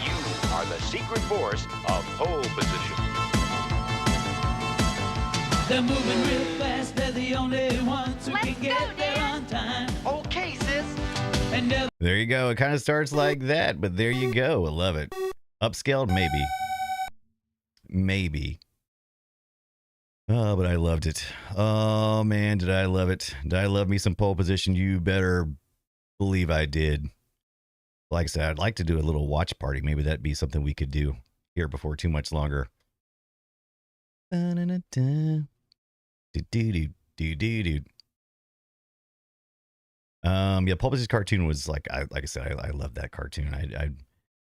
you are the secret force of pole position. They're moving real fast, they're the only ones who can get there on time. Okay, sis. And there you go. It kind of starts like that, but there you go. I love it. Upscaled, maybe. Oh, but I loved it. Oh, man, did I love it. Did I love me some pole position? You better believe I did. Like I said, I'd like to do a little watch party. Maybe that'd be something we could do here before too much longer. Yeah, Pole Position cartoon was like I said, I love that cartoon.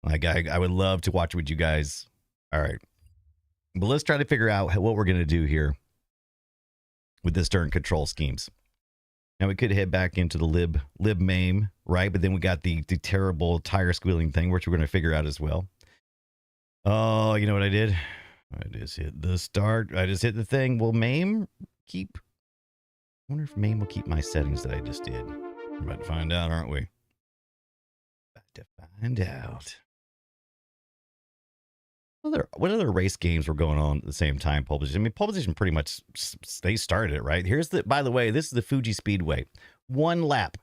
I would love to watch it with you guys. All right. But let's try to figure out what we're going to do here with this turn control schemes. Now, we could head back into the lib maim, right? But then we got the terrible tire squealing thing, which we're going to figure out as well. Oh, you know what I did? I just hit the start. I just hit the thing. Will maim keep? I wonder if maim will keep my settings that I just did. We're about to find out, aren't we? About to find out. What other race games were going on at the same time? Pole Position. I mean, Pole Position pretty much they started it, right? By the way, this is the Fuji Speedway. 1 lap.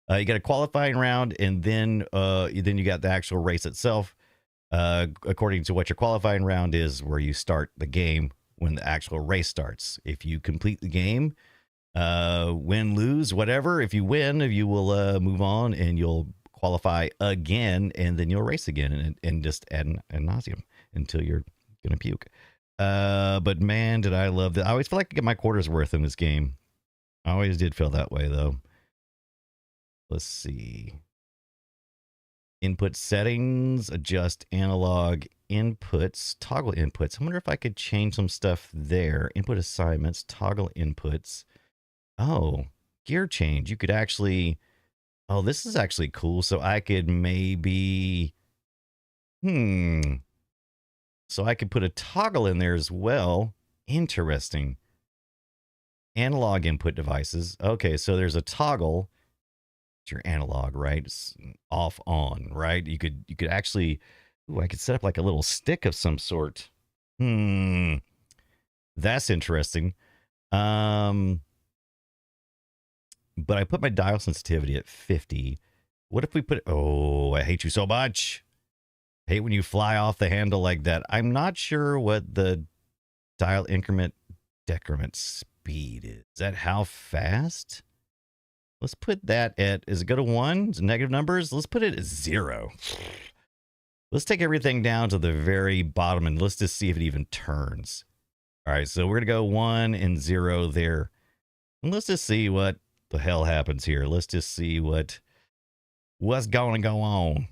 You got a qualifying round, and then you got the actual race itself. According to what your qualifying round is, where you start the game when the actual race starts. If you complete the game, win, lose, whatever. If you win, you will move on and you'll qualify again, and then you'll race again, and just ad nauseum until you're gonna puke. But man, did I love that. I always feel like I get my quarter's worth in this game. I always did feel that way, though. Let's see. Input settings, adjust analog inputs, toggle inputs. I wonder if I could change some stuff there. Input assignments, toggle inputs. Oh, gear change. You could actually, oh, this is actually cool. So I could maybe, so I could put a toggle in there as well. Interesting. Analog input devices. Okay, so there's a toggle. It's your analog, right? It's off, on, right? You could actually, I could set up like a little stick of some sort. That's interesting. But I put my dial sensitivity at 50. What if we put, oh, I hate you so much. I hate when you fly off the handle like that. I'm not sure what the dial increment decrement speed is. Is that how fast? Let's put that at, is it go to 1? Is it negative numbers? Let's put it at 0. Let's take everything down to the very bottom and let's just see if it even turns. All right, so we're going to go 1 and 0 there. And let's just see what the hell happens here. Let's just see what's going to go on.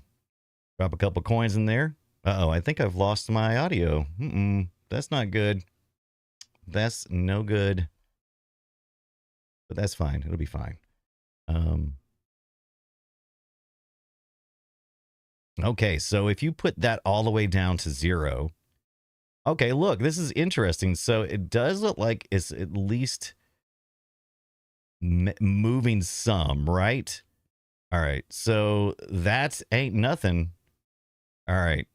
Drop a couple coins in there. Uh-oh, I think I've lost my audio. That's not good. That's no good. But that's fine. It'll be fine. Okay, so if you put that all the way down to 0. Okay, look, this is interesting. So it does look like it's at least moving some, right? All right, so that ain't nothing. All right,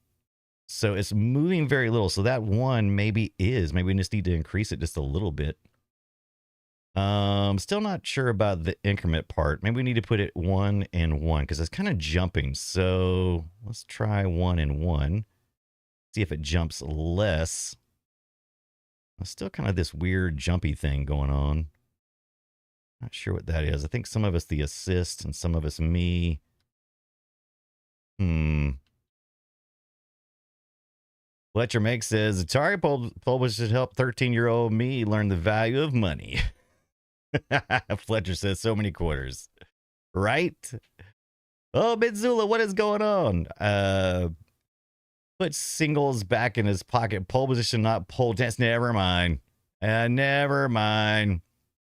so it's moving very little. So that 1 maybe we just need to increase it just a little bit. Still not sure about the increment part. Maybe we need to put it 1 and 1 because it's kind of jumping. So let's try 1 and 1. See if it jumps less. It's still kind of this weird jumpy thing going on. Not sure what that is. I think some of it's the assist and some of it's me. Fletcher Make says, Atari Pole should help 13-year-old me learn the value of money. Fletcher says, so many quarters. Right? Oh, Midzula, what is going on? Put singles back in his pocket. Pole position, not pole dance. Never mind. Never mind.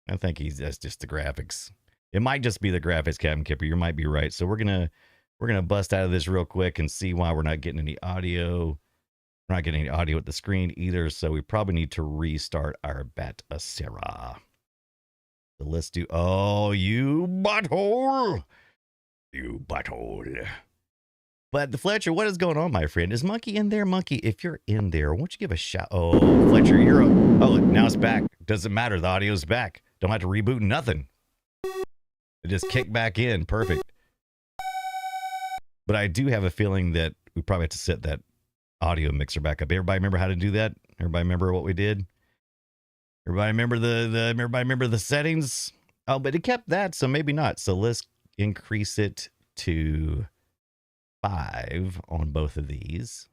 I think that's just the graphics. It might just be the graphics, Captain Kipper. You might be right. So we're gonna bust out of this real quick and see why we're not getting any audio. We're not getting any audio at the screen either. So we probably need to restart our Batacera. So let's do. Oh, you butthole! You butthole. But the Fletcher, what is going on, my friend? Is Monkey in there? Monkey, if you're in there, won't you give a shout? Oh, Fletcher, you're. Oh, now it's back. Doesn't matter. The audio's back. Don't have to reboot nothing. It just kicked back in. Perfect. But I do have a feeling that we probably have to set that audio mixer back up. Everybody remember how to do that? Everybody remember what we did? Everybody remember everybody remember the settings? Oh, but it kept that, so maybe not. So let's increase it to 5 on both of these.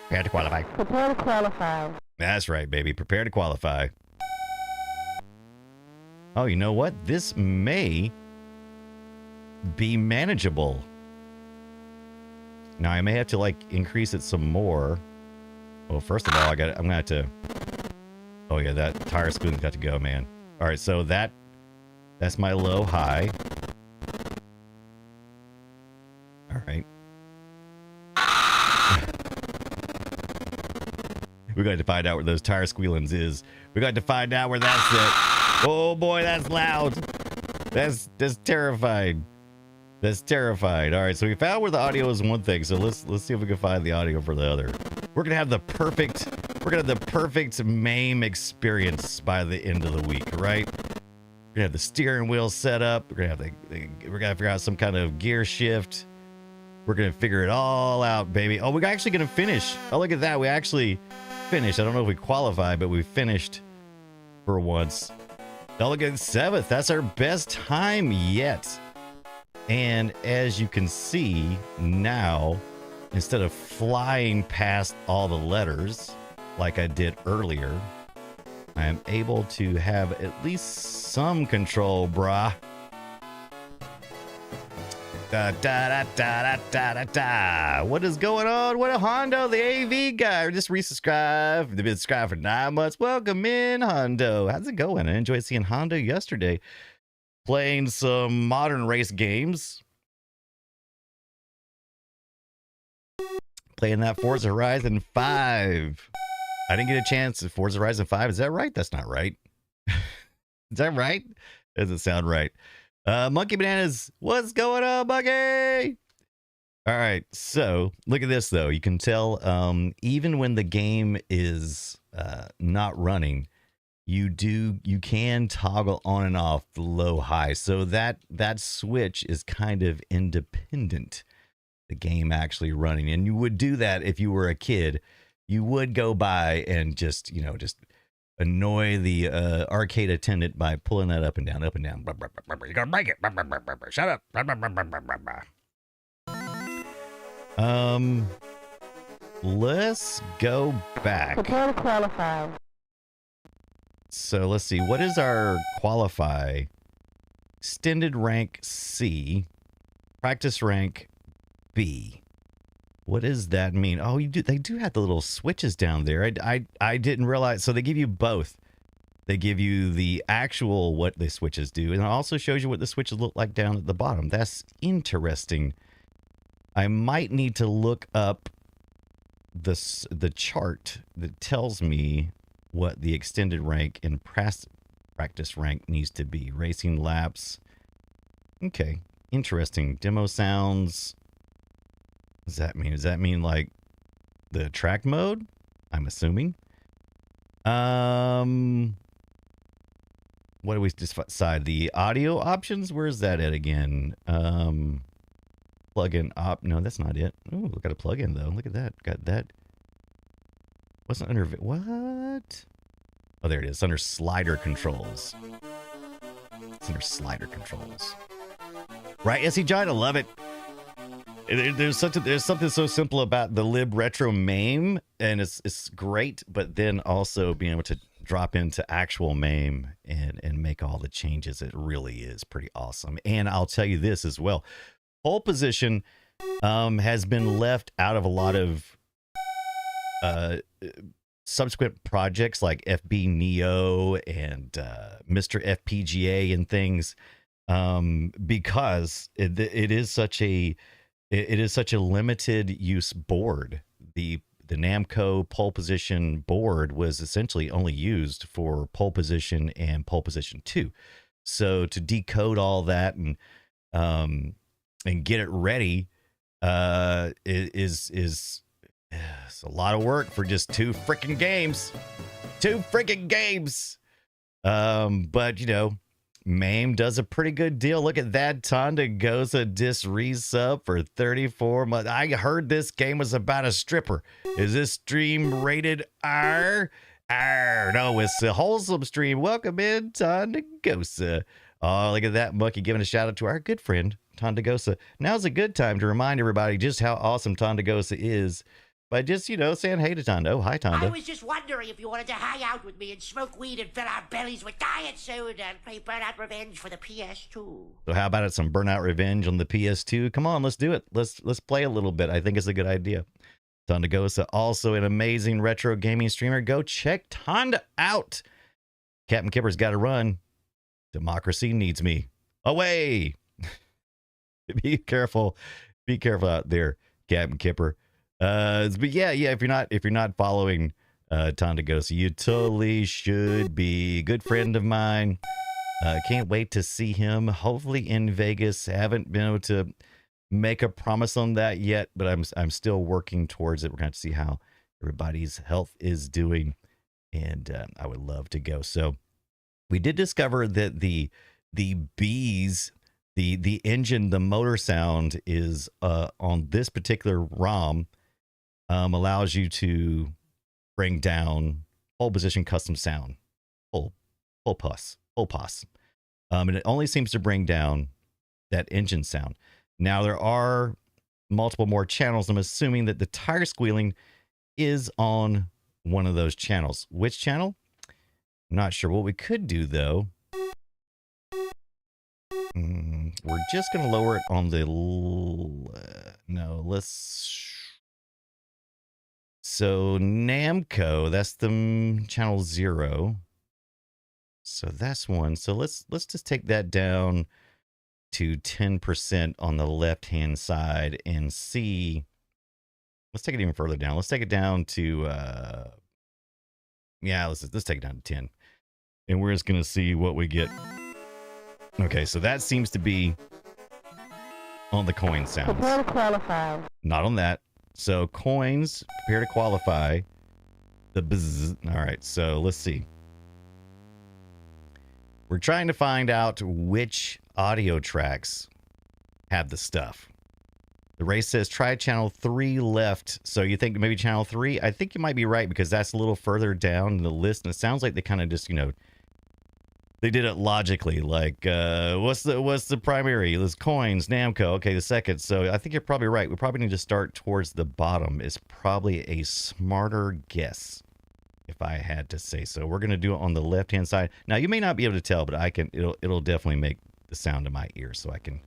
Prepare to qualify. Prepare to qualify. That's right, baby. Prepare to qualify. Oh, you know what? This may be manageable. Now I may have to like increase it some more. Well, first of all, I'm gonna have to. Oh yeah, that tire spoon's got to go, man. All right, so that's my low high. All right. We got to find out where those tire squealings is. We got to find out where that's at. Oh boy, that's loud. That's terrifying. That's terrified. All right, so we found where the audio is one thing. So let's see if we can find the audio for the other. We're gonna have the perfect MAME experience by the end of the week, right? We're gonna have the steering wheel set up. We're gonna have we're gonna figure out some kind of gear shift. We're gonna figure it all out, baby. Oh, we're actually gonna finish. Oh, look at that. We actually finished. I don't know if we qualified, but we finished for once. Oh, look at 7th. That's our best time yet. And as you can see now, instead of flying past all the letters like I did earlier, I am able to have at least some control, brah. Da, da, da, da, da, da, da. What is going on? What a Hondo, the AV guy, just resubscribed. They've been subscribed for 9 months. Welcome in, Hondo. How's it going? I enjoyed seeing Hondo yesterday playing some modern race games. Playing that Forza Horizon 5. I didn't get a chance at Forza Horizon 5. Is that right? That's not right. Is that right? Doesn't sound right. Monkey Bananas, what's going on, Monkey? All right, so look at this, though. You can tell even when the game is not running, you can toggle on and off the low high. So that switch is kind of independent, the game actually running. And you would do that if you were a kid. You would go by and just annoy the arcade attendant by pulling that up and down, up and down. You're gonna break it. Shut up. Let's go back. Prepare to qualify. So let's see. What is our qualify? Extended rank C, practice rank B. What does that mean? Oh, they do have the little switches down there. I didn't realize. So they give you both. They give you the actual what the switches do, and it also shows you what the switches look like down at the bottom. That's interesting. I might need to look up the chart that tells me what the extended rank and practice rank needs to be. Racing laps. Okay, interesting. Demo sounds. What does that mean? Does that mean like the track mode? I'm assuming. What do we decide? The audio options? Where's that at again? Plug-in op. No, that's not it. Oh, we got a plug-in though. Look at that. Got that. Wasn't under what? Oh, there it is. Under slider controls. It's under slider controls. Right, SE John? I love it. There's something so simple about the lib retro MAME, and it's great, but then also being able to drop into actual MAME and make all the changes. It really is pretty awesome. And I'll tell you this as well. Pole position has been left out of a lot of subsequent projects like FB Neo and Mr. FPGA and things, because it is such a limited use board. The Namco pole position board was essentially only used for pole position and pole position 2. So to decode all that and get it ready is it's a lot of work for just 2 freaking games. 2 freaking games. But Mame does a pretty good deal. Look at that. Tondagosa dis resub for 34 months. I heard this game was about a stripper. Is this stream rated R? R. No, it's a wholesome stream. Welcome in, Tondagosa. Oh, look at that monkey giving a shout out to our good friend, Tondagosa. Now's a good time to remind everybody just how awesome Tondagosa is by just, saying hey to Tonda. Oh, hi, Tonda. I was just wondering if you wanted to hang out with me and smoke weed and fill our bellies with diet soda and play Burnout Revenge for the PS2. So how about it, some Burnout Revenge on the PS2? Come on, let's do it. Let's play a little bit. I think it's a good idea. Tondagosa, also an amazing retro gaming streamer. Go check Tonda out. Captain Kipper's got to run. Democracy needs me. Away. Be careful. Be careful out there, Captain Kipper. But yeah, if you're not following Tondagosa, you totally should be. Good friend of mine. Can't wait to see him. Hopefully in Vegas. Haven't been able to make a promise on that yet, but I'm still working towards it. We're going to see how everybody's health is doing, and I would love to go. So we did discover that the bees, the engine, the motor sound is on this particular ROM. Allows you to bring down pole position custom sound, pole pos. And it only seems to bring down that engine sound. Now there are multiple more channels. I'm assuming that the tire squealing is on one of those channels. Which channel? I'm not sure. What we could do though, we're just going to lower it on the, no, let's, so Namco, that's the channel 0. So that's one. So let's just take that down to 10% on the left-hand side and see. Let's take it even further down. Let's take it down to, yeah, let's take it down to 10. And we're just going to see what we get. Okay, so that seems to be on the coin sounds. Prepare to qualify. Not on that. So coins, prepare to qualify. The buzz. All right, so let's see. We're trying to find out which audio tracks have the stuff. The race says try channel 3 left. So you think maybe channel 3? I think you might be right because that's a little further down in the list. And it sounds like they kind of just, they did it logically. Like, what's the primary? There's coins, Namco. Okay, the second. So I think you're probably right. We probably need to start towards the bottom. Is probably a smarter guess, if I had to say so. We're gonna do it on the left-hand side. Now you may not be able to tell, but I can. It'll definitely make the sound in my ear, so I can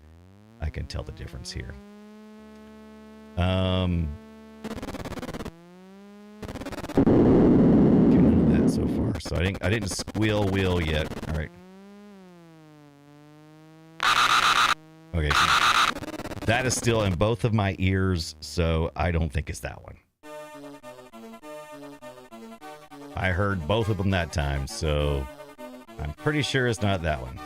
tell the difference here. So far, so I didn't squeal wheel yet. All right. Okay, so that is still in both of my ears, so I don't think it's that one. I heard both of them that time, so I'm pretty sure it's not that one.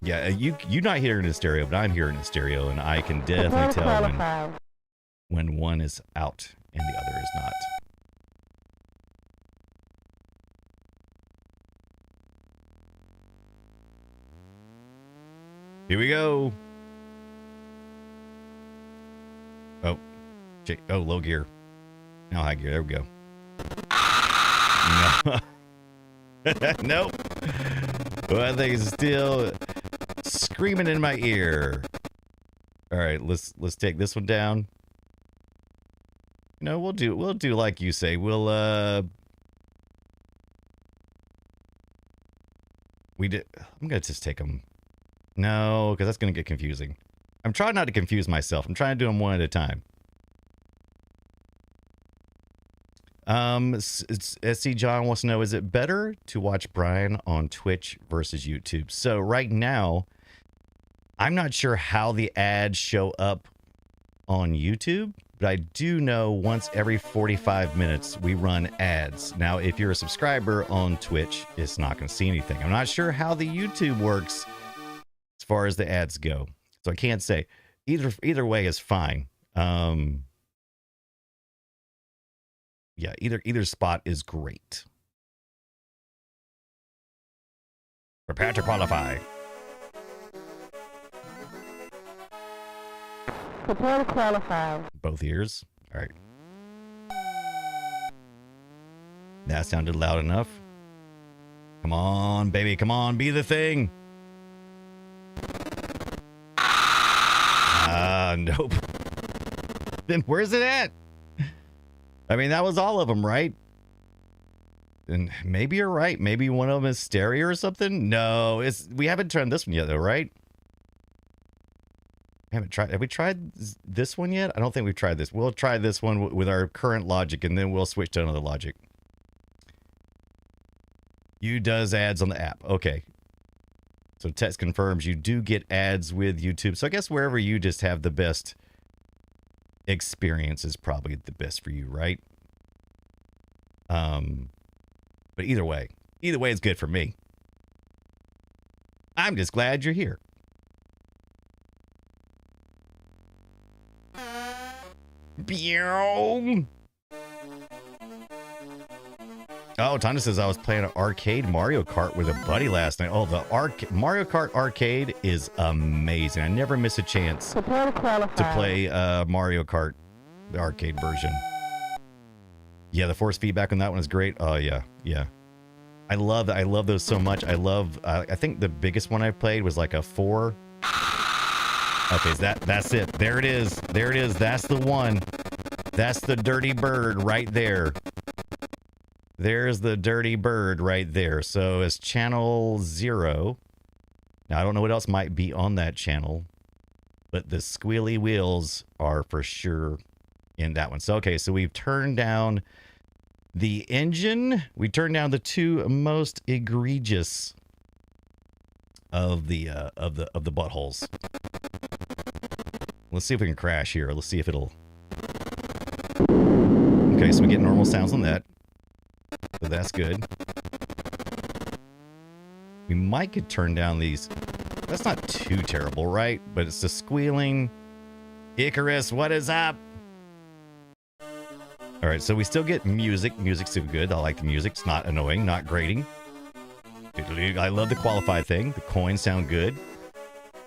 Yeah, you're not hearing it in stereo, but I'm hearing it in stereo, and I can definitely tell when one is out and the other is not. Here we go. Oh, low gear. Now high gear. There we go. No. Nope. Well, I think it's still screaming in my ear. All right, let's take this one down. We'll do like you say. I'm gonna just take them. No, because that's gonna get confusing. I'm trying not to confuse myself. I'm trying to do them one at a time. SC John wants to know, is it better to watch Brian on Twitch versus YouTube? So right now, I'm not sure how the ads show up on YouTube, but I do know once every 45 minutes we run ads. Now, if you're a subscriber on Twitch, it's not going to see anything. I'm not sure how the YouTube works as far as the ads go, so I can't say. Either way is fine. Yeah, either spot is great. Prepare to qualify. Prepare to qualify. Both ears. All right. That sounded loud enough. Come on, baby. Come on. Be the thing. Nope. Then where's it at? I mean, that was all of them, right? And maybe you're right. Maybe one of them is stereo or something. No, we haven't tried this one yet, though, right? Have we tried this one yet? I don't think we've tried this. We'll try this one with our current logic, and then we'll switch to another logic. You does ads on the app. Okay. So text confirms you do get ads with YouTube. So I guess wherever you just have the best experience is probably the best for you, right? But either way it's good for me. I'm just glad you're here. Pew. Oh, Tanya says I was playing an arcade Mario Kart with a buddy last night. Oh, the Mario Kart arcade is amazing. I never miss a chance Prepare to qualify. to play Mario Kart, the arcade version. Yeah, the force feedback on that one is great. Oh yeah, yeah. I love that. I love those so much. I love. I think the biggest one I've played was like a 4. Okay, so that's it. There it is. There it is. That's the one. That's the dirty bird right there. There's the dirty bird right there. So it's channel 0. Now, I don't know what else might be on that channel, but the squealy wheels are for sure in that one. So, okay, so we've turned down the engine. We turned down the 2 most egregious of the buttholes. Let's see if we can crash here. Let's see if it'll... Okay, so we get normal sounds on that. So that's good. We might could turn down these. That's not too terrible, right? But it's the squealing. Icarus, what is up? All right, so we still get music. Music's still good. I like the music. It's not annoying, not grating. I love the qualify thing. The coins sound good.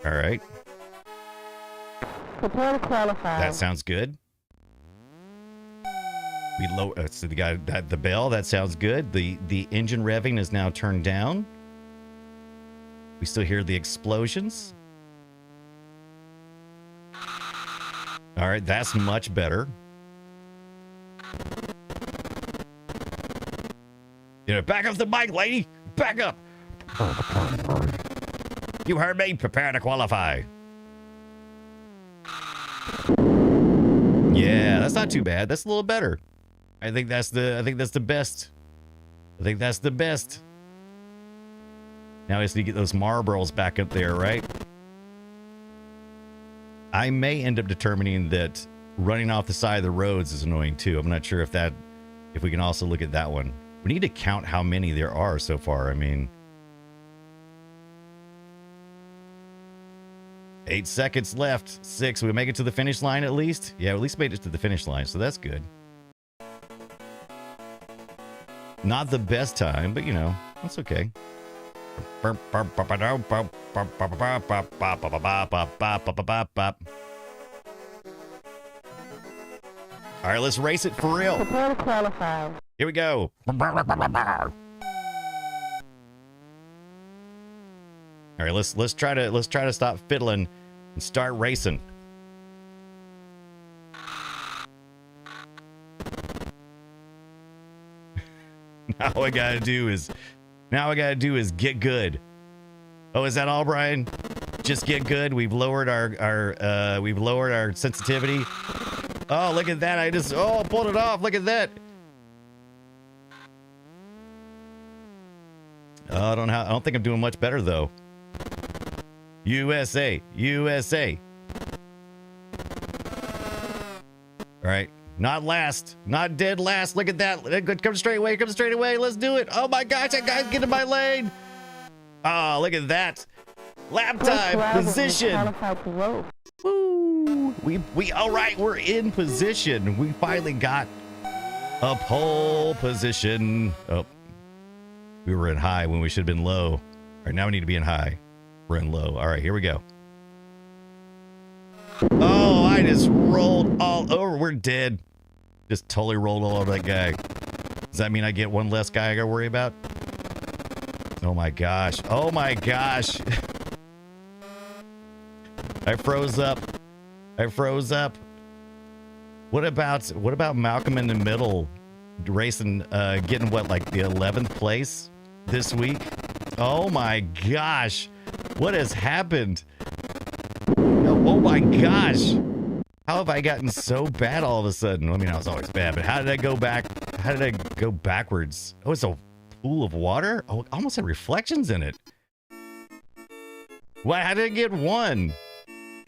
All right. Prepare to qualify. That sounds good. We low. So the guy that the bell. That sounds good. The engine revving is now turned down. We still hear the explosions. All right, that's much better. You know, back up the mic, lady. Back up. You heard me. Prepare to qualify. Yeah, that's not too bad. That's a little better. I think that's the best. I think that's the best. Now we just need to get those Marlboros back up there, right? I may end up determining that running off the side of the roads is annoying too. I'm not sure if we can also look at that one. We need to count how many there are so far. I mean, 8 seconds left. 6. We make it to the finish line at least? Yeah, at least made it to the finish line, so that's good. Not the best time, but you know, that's okay. All right, let's race it for real. Prepare to qualify. Here we go. All right, let's try to stop fiddling and start racing. Now I gotta do is get good. Oh, is that all, Brian? Just get good. We've lowered our sensitivity. Oh, look at that! I pulled it off. Look at that. I don't think I'm doing much better though. USA. All right. Not last. Not dead last. Look at that. Come straight away. Let's do it. Oh my gosh, that guy's getting in my lane. Oh, look at that. Lap time. Position. Woo. We all right, we're in position. We finally got a pole position. Oh. We were in high when we should have been low. All right, now we need to be in high. We're in low. All right, here we go. Oh, I just rolled all over. We're dead. Just totally rolled all over that guy. Does that mean I get one less guy I gotta worry about? Oh my gosh. Oh my gosh. I froze up. I froze up. What about Malcolm in the middle racing, getting what, like the 11th place this week? Oh my gosh. What has happened? Oh my gosh. How have I gotten so bad all of a sudden? I mean, I was always bad, but how did I go back? How did I go backwards? Oh, it's a pool of water? Oh, it almost had reflections in it. What? How did I get one?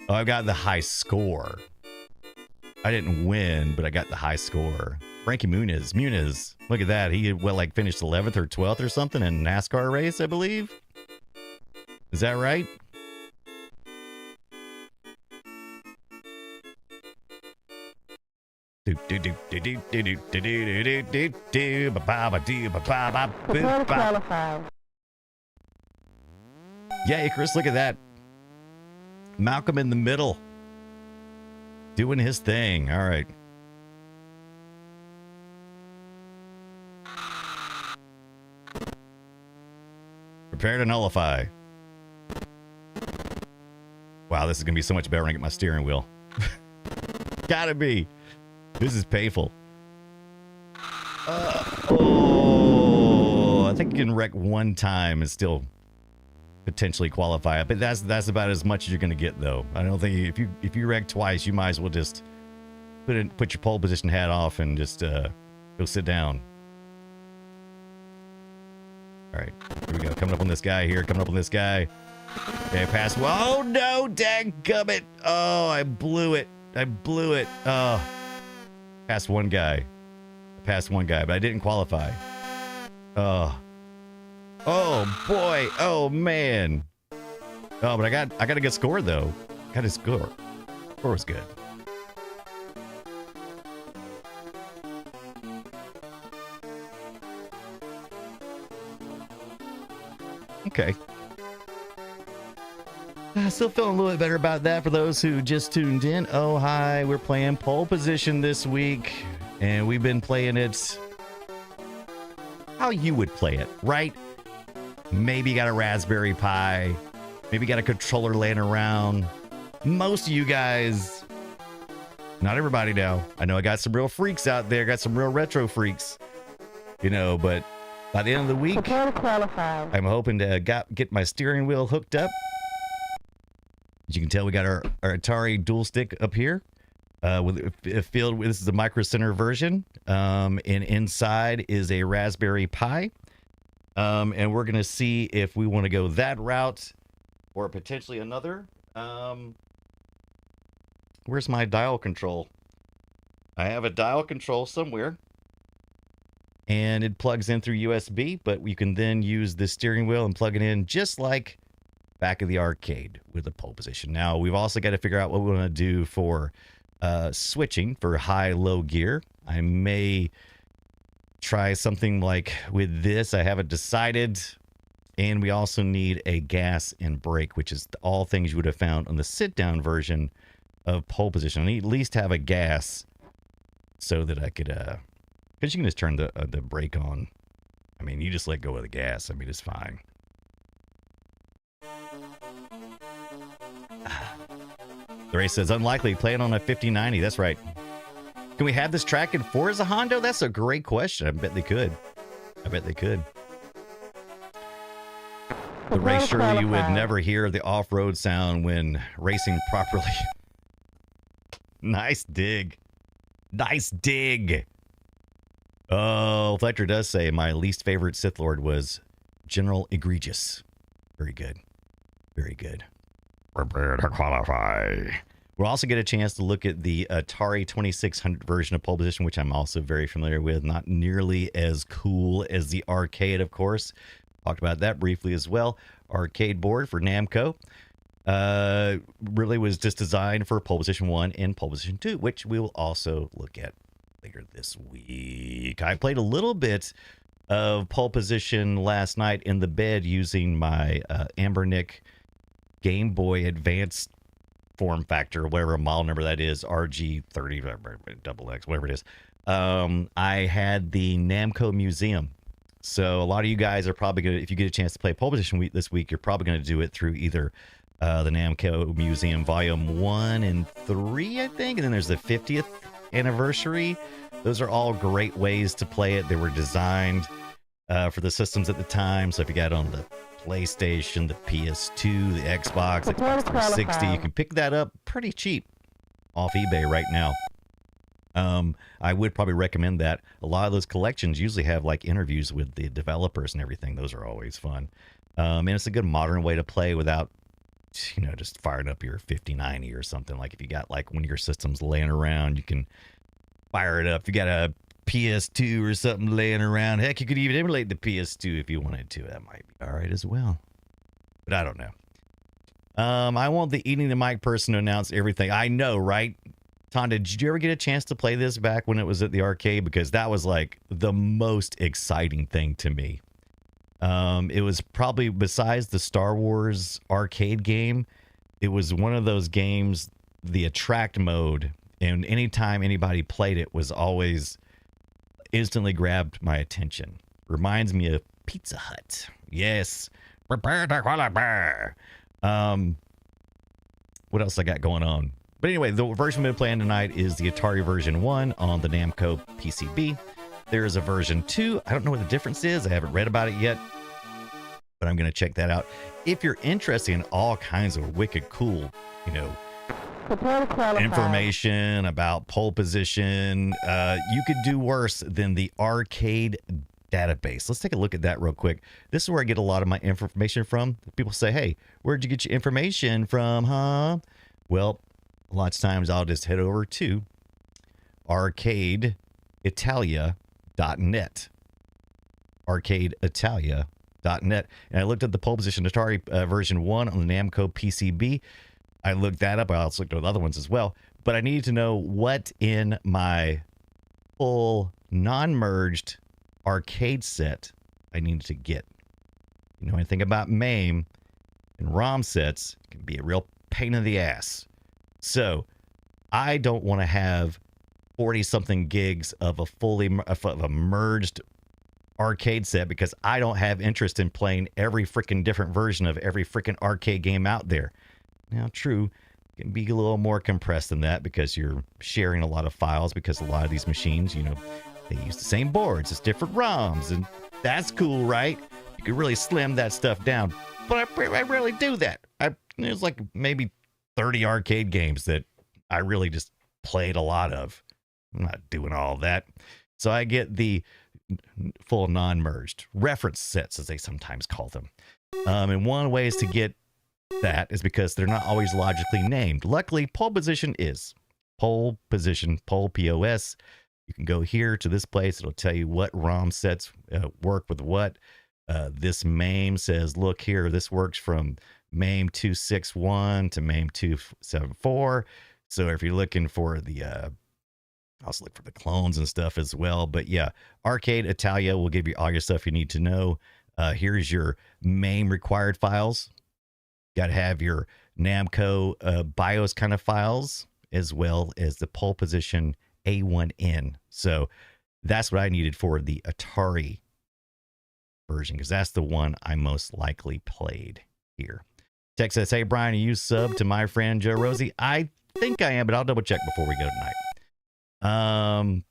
Oh, I got the high score. I didn't win, but I got the high score. Frankie Muniz. Look at that. He, well, like finished 11th or 12th or something in a NASCAR race, I believe. Is that right? Prepare to qualify. Yeah, Icarus, look at that. Malcolm in the middle. Doing his thing. All right. Prepare to nullify. Wow, this is going to be so much better when I get my steering wheel. Gotta be. This is painful. Oh, I think you can wreck one time and still potentially qualify it, but that's about as much as you're going to get, though. I don't think if you wreck twice, you might as well just put your pole position hat off and just go sit down. All right, here we go. Coming up on this guy here. Coming up on this guy. Okay, pass. Oh no, dadgummit! Oh, I blew it. Oh. Passed one guy. But I didn't qualify. Oh boy. Oh man. Oh, but I got a good score though. Got a score. Score was good. Okay. Still feeling a little bit better about that for those who just tuned in. Oh, hi. We're playing pole position this week, and we've been playing it how you would play it, right? Maybe you got a Raspberry Pi. Maybe you got a controller laying around. Most of you guys, not everybody now. I know I got some real freaks out there, got some real retro freaks, you know, but by the end of the week, Prepare to qualify. I'm hoping to get my steering wheel hooked up. As you can tell, we got our Atari dual stick up here with a field. This is the Micro Center version, and inside is a Raspberry Pi. And we're going to see if we want to go that route or potentially another. Where's my dial control? I have a dial control somewhere, and it plugs in through USB, but you can then use the steering wheel and plug it in just like back of the arcade with the pole position. Now, we've also got to figure out what we want to do for switching for high-low gear. I may try something like with this. I haven't decided. And we also need a gas and brake, which is all things you would have found on the sit-down version of pole position. I need at least have a gas so that I could, because you can just turn the brake on. I mean, you just let go of the gas. I mean, it's fine. The race says, unlikely, playing on a 5090. That's right. Can we have this track in Forza Hondo? That's a great question. I bet they could. The race, surely you would never hear the off-road sound when racing properly. Nice dig. Oh, Fletcher does say my least favorite Sith Lord was General Egregious. Very good. Prepare to qualify. We'll also get a chance to look at the Atari 2600 version of pole position, which I'm also very familiar with. Not nearly as cool as the arcade, of course. Talked about that briefly as well. Arcade board for Namco. Really was just designed for pole position 1 and pole position 2, which we will also look at later this week. I played a little bit of pole position last night in the bed using my Ambernick Game Boy Advance form factor, whatever model number that is, RG30 double X, whatever it is. I had the Namco Museum. So a lot of you guys are probably going to, if you get a chance to play pole position week this week, you're probably going to do it through either the Namco Museum Volume 1 and 3, I think. And then there's the 50th anniversary. Those are all great ways to play it. They were designed for the systems at the time. So if you got on the PlayStation, the PS2, the Xbox, Xbox 360, you can pick that up pretty cheap off eBay right now. I would probably recommend that. A lot of those collections usually have like interviews with the developers and everything. Those are always fun. And it's a good modern way to play without, you know, just firing up your 5090 or something. Like if you got like one of your systems laying around, you can fire it up. If you got a PS2 or something laying around, heck, you could even emulate the PS2 if you wanted to. That might be all right as well. But I don't know. I want the Eating the Mic person to announce everything. I know, right? Tonda, did you ever get a chance to play this back when it was at the arcade? Because that was like the most exciting thing to me. It was probably, besides the Star Wars arcade game, it was one of those games, the attract mode, and anytime anybody played it was always instantly grabbed my attention. Reminds me of Pizza Hut. Yes. Prepare to qualify. What else I got going on? But anyway, the version we've been playing tonight is the Atari version 1 on the Namco PCB. There is a version 2. I don't know what the difference is. I haven't read about it yet, but I'm going to check that out. If you're interested in all kinds of wicked cool, you know, information about pole position, you could do worse than the arcade database. Let's take a look at that real quick. This is where I get a lot of my information from. People say, hey, where'd you get your information from, huh? Well, lots of times I'll just head over to arcadeitalia.net. Arcadeitalia.net. And I looked at the pole position Atari version 1 on the Namco PCB. I looked that up. I also looked at other ones as well. But I needed to know what in my full non-merged arcade set I needed to get. You know anything about MAME and ROM sets, it can be a real pain in the ass. So I don't want to have 40-something gigs of a merged arcade set because I don't have interest in playing every freaking different version of every freaking arcade game out there. Now, true, it can be a little more compressed than that because you're sharing a lot of files because a lot of these machines, you know, they use the same boards, it's different ROMs, and that's cool, right? You could really slim that stuff down. But I rarely do that. There's like maybe 30 arcade games that I really just played a lot of. I'm not doing all that. So I get the full non-merged reference sets, as they sometimes call them. And one way is to get that is because they're not always logically named. Luckily, pole position is. Pole position, pole POS. You can go here to this place. It'll tell you what ROM sets work with what. This MAME says, look here, this works from MAME 261 to MAME 274. So if you're looking for the, also look for the clones and stuff as well. But yeah, Arcade Italia will give you all your stuff you need to know. Here's your MAME required files. Got to have your Namco BIOS kind of files, as well as the pole position A1N. So that's what I needed for the Atari version, because that's the one I most likely played here. Text says, hey, Brian, are you sub to my friend Joe Rosie? I think I am, but I'll double check before we go tonight.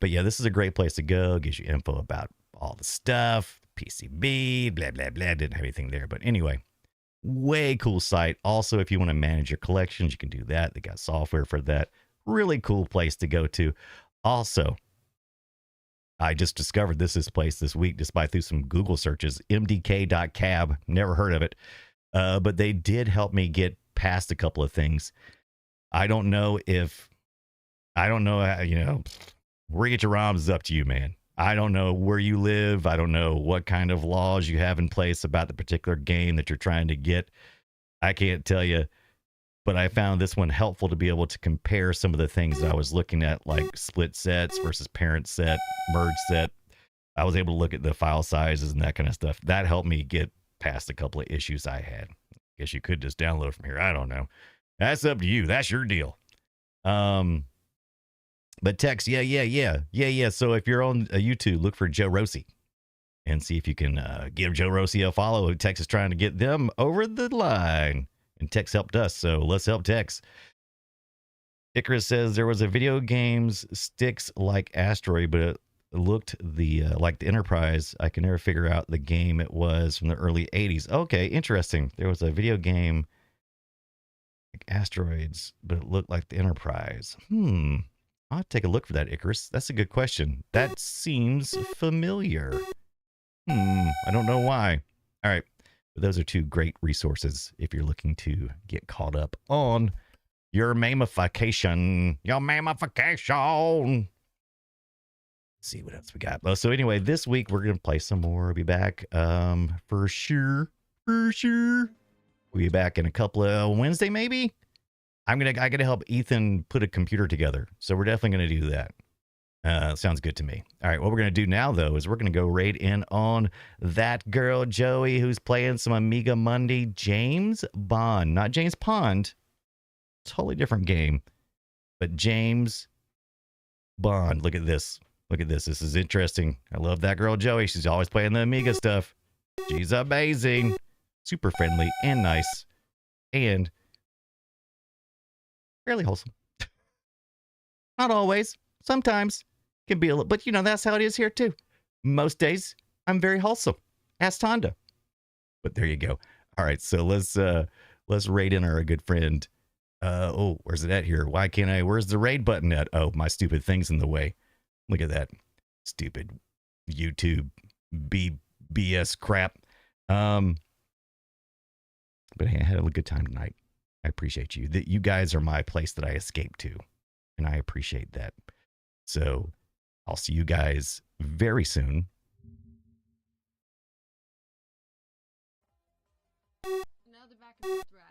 But yeah, this is a great place to go. Gives you info about all the stuff, PCB, blah, blah, blah. Didn't have anything there, but anyway, way cool site. Also, if you want to manage your collections, you can do that. They got software for that. Really cool place to go to. Also, I just discovered this place this week, despite through some Google searches, mdk.cab. Never heard of it. But they did help me get past a couple of things. I don't know, you know, where you get your ROMs is up to you, man. I don't know where you live. I don't know what kind of laws you have in place about the particular game that you're trying to get. I can't tell you, but I found this one helpful to be able to compare some of the things that I was looking at, like split sets versus parent set, merge set. I was able to look at the file sizes and that kind of stuff. That helped me get past a couple of issues I had. Guess you could just download from here. I don't know. That's up to you. That's your deal. But text, yeah. So if you're on YouTube, look for Joe Rossi and see if you can give Joe Rossi a follow. Tex is trying to get them over the line, and Tex helped us, so let's help Tex. Icarus says there was a video games sticks like Asteroid, but it looked like the Enterprise. I can never figure out the game it was from the early 80s. Okay, interesting. There was a video game like Asteroids, but it looked like the Enterprise. I'll take a look for that, Icarus. That's a good question. That seems familiar. I don't know why. All right. But those are two great resources if you're looking to get caught up on your mamification. Your mamification. Let's see what else we got. So anyway, this week we're going to play some more. We'll be back for sure. For sure. We'll be back in a couple of Wednesday, maybe. I gotta help Ethan put a computer together, so we're definitely gonna do that. Sounds good to me. All right, what we're gonna do now though is we're gonna go raid in on that girl Joey who's playing some Amiga Monday. James Bond, not James Pond. Totally different game, but James Bond. Look at this. Look at this. This is interesting. I love that girl Joey. She's always playing the Amiga stuff. She's amazing, super friendly and nice, and fairly wholesome. Not always. Sometimes can be a little, but you know, that's how it is here too. Most days I'm very wholesome. Ask Tonda. But there you go. All right, so let's raid in our good friend. Where's it at here? Why can't I? Where's the raid button at? Oh, my stupid thing's in the way. Look at that. Stupid YouTube BS crap. But hey, I had a good time tonight. I appreciate you. That you guys are my place that I escape to, and I appreciate that. So I'll see you guys very soon. Now the back and forth ride.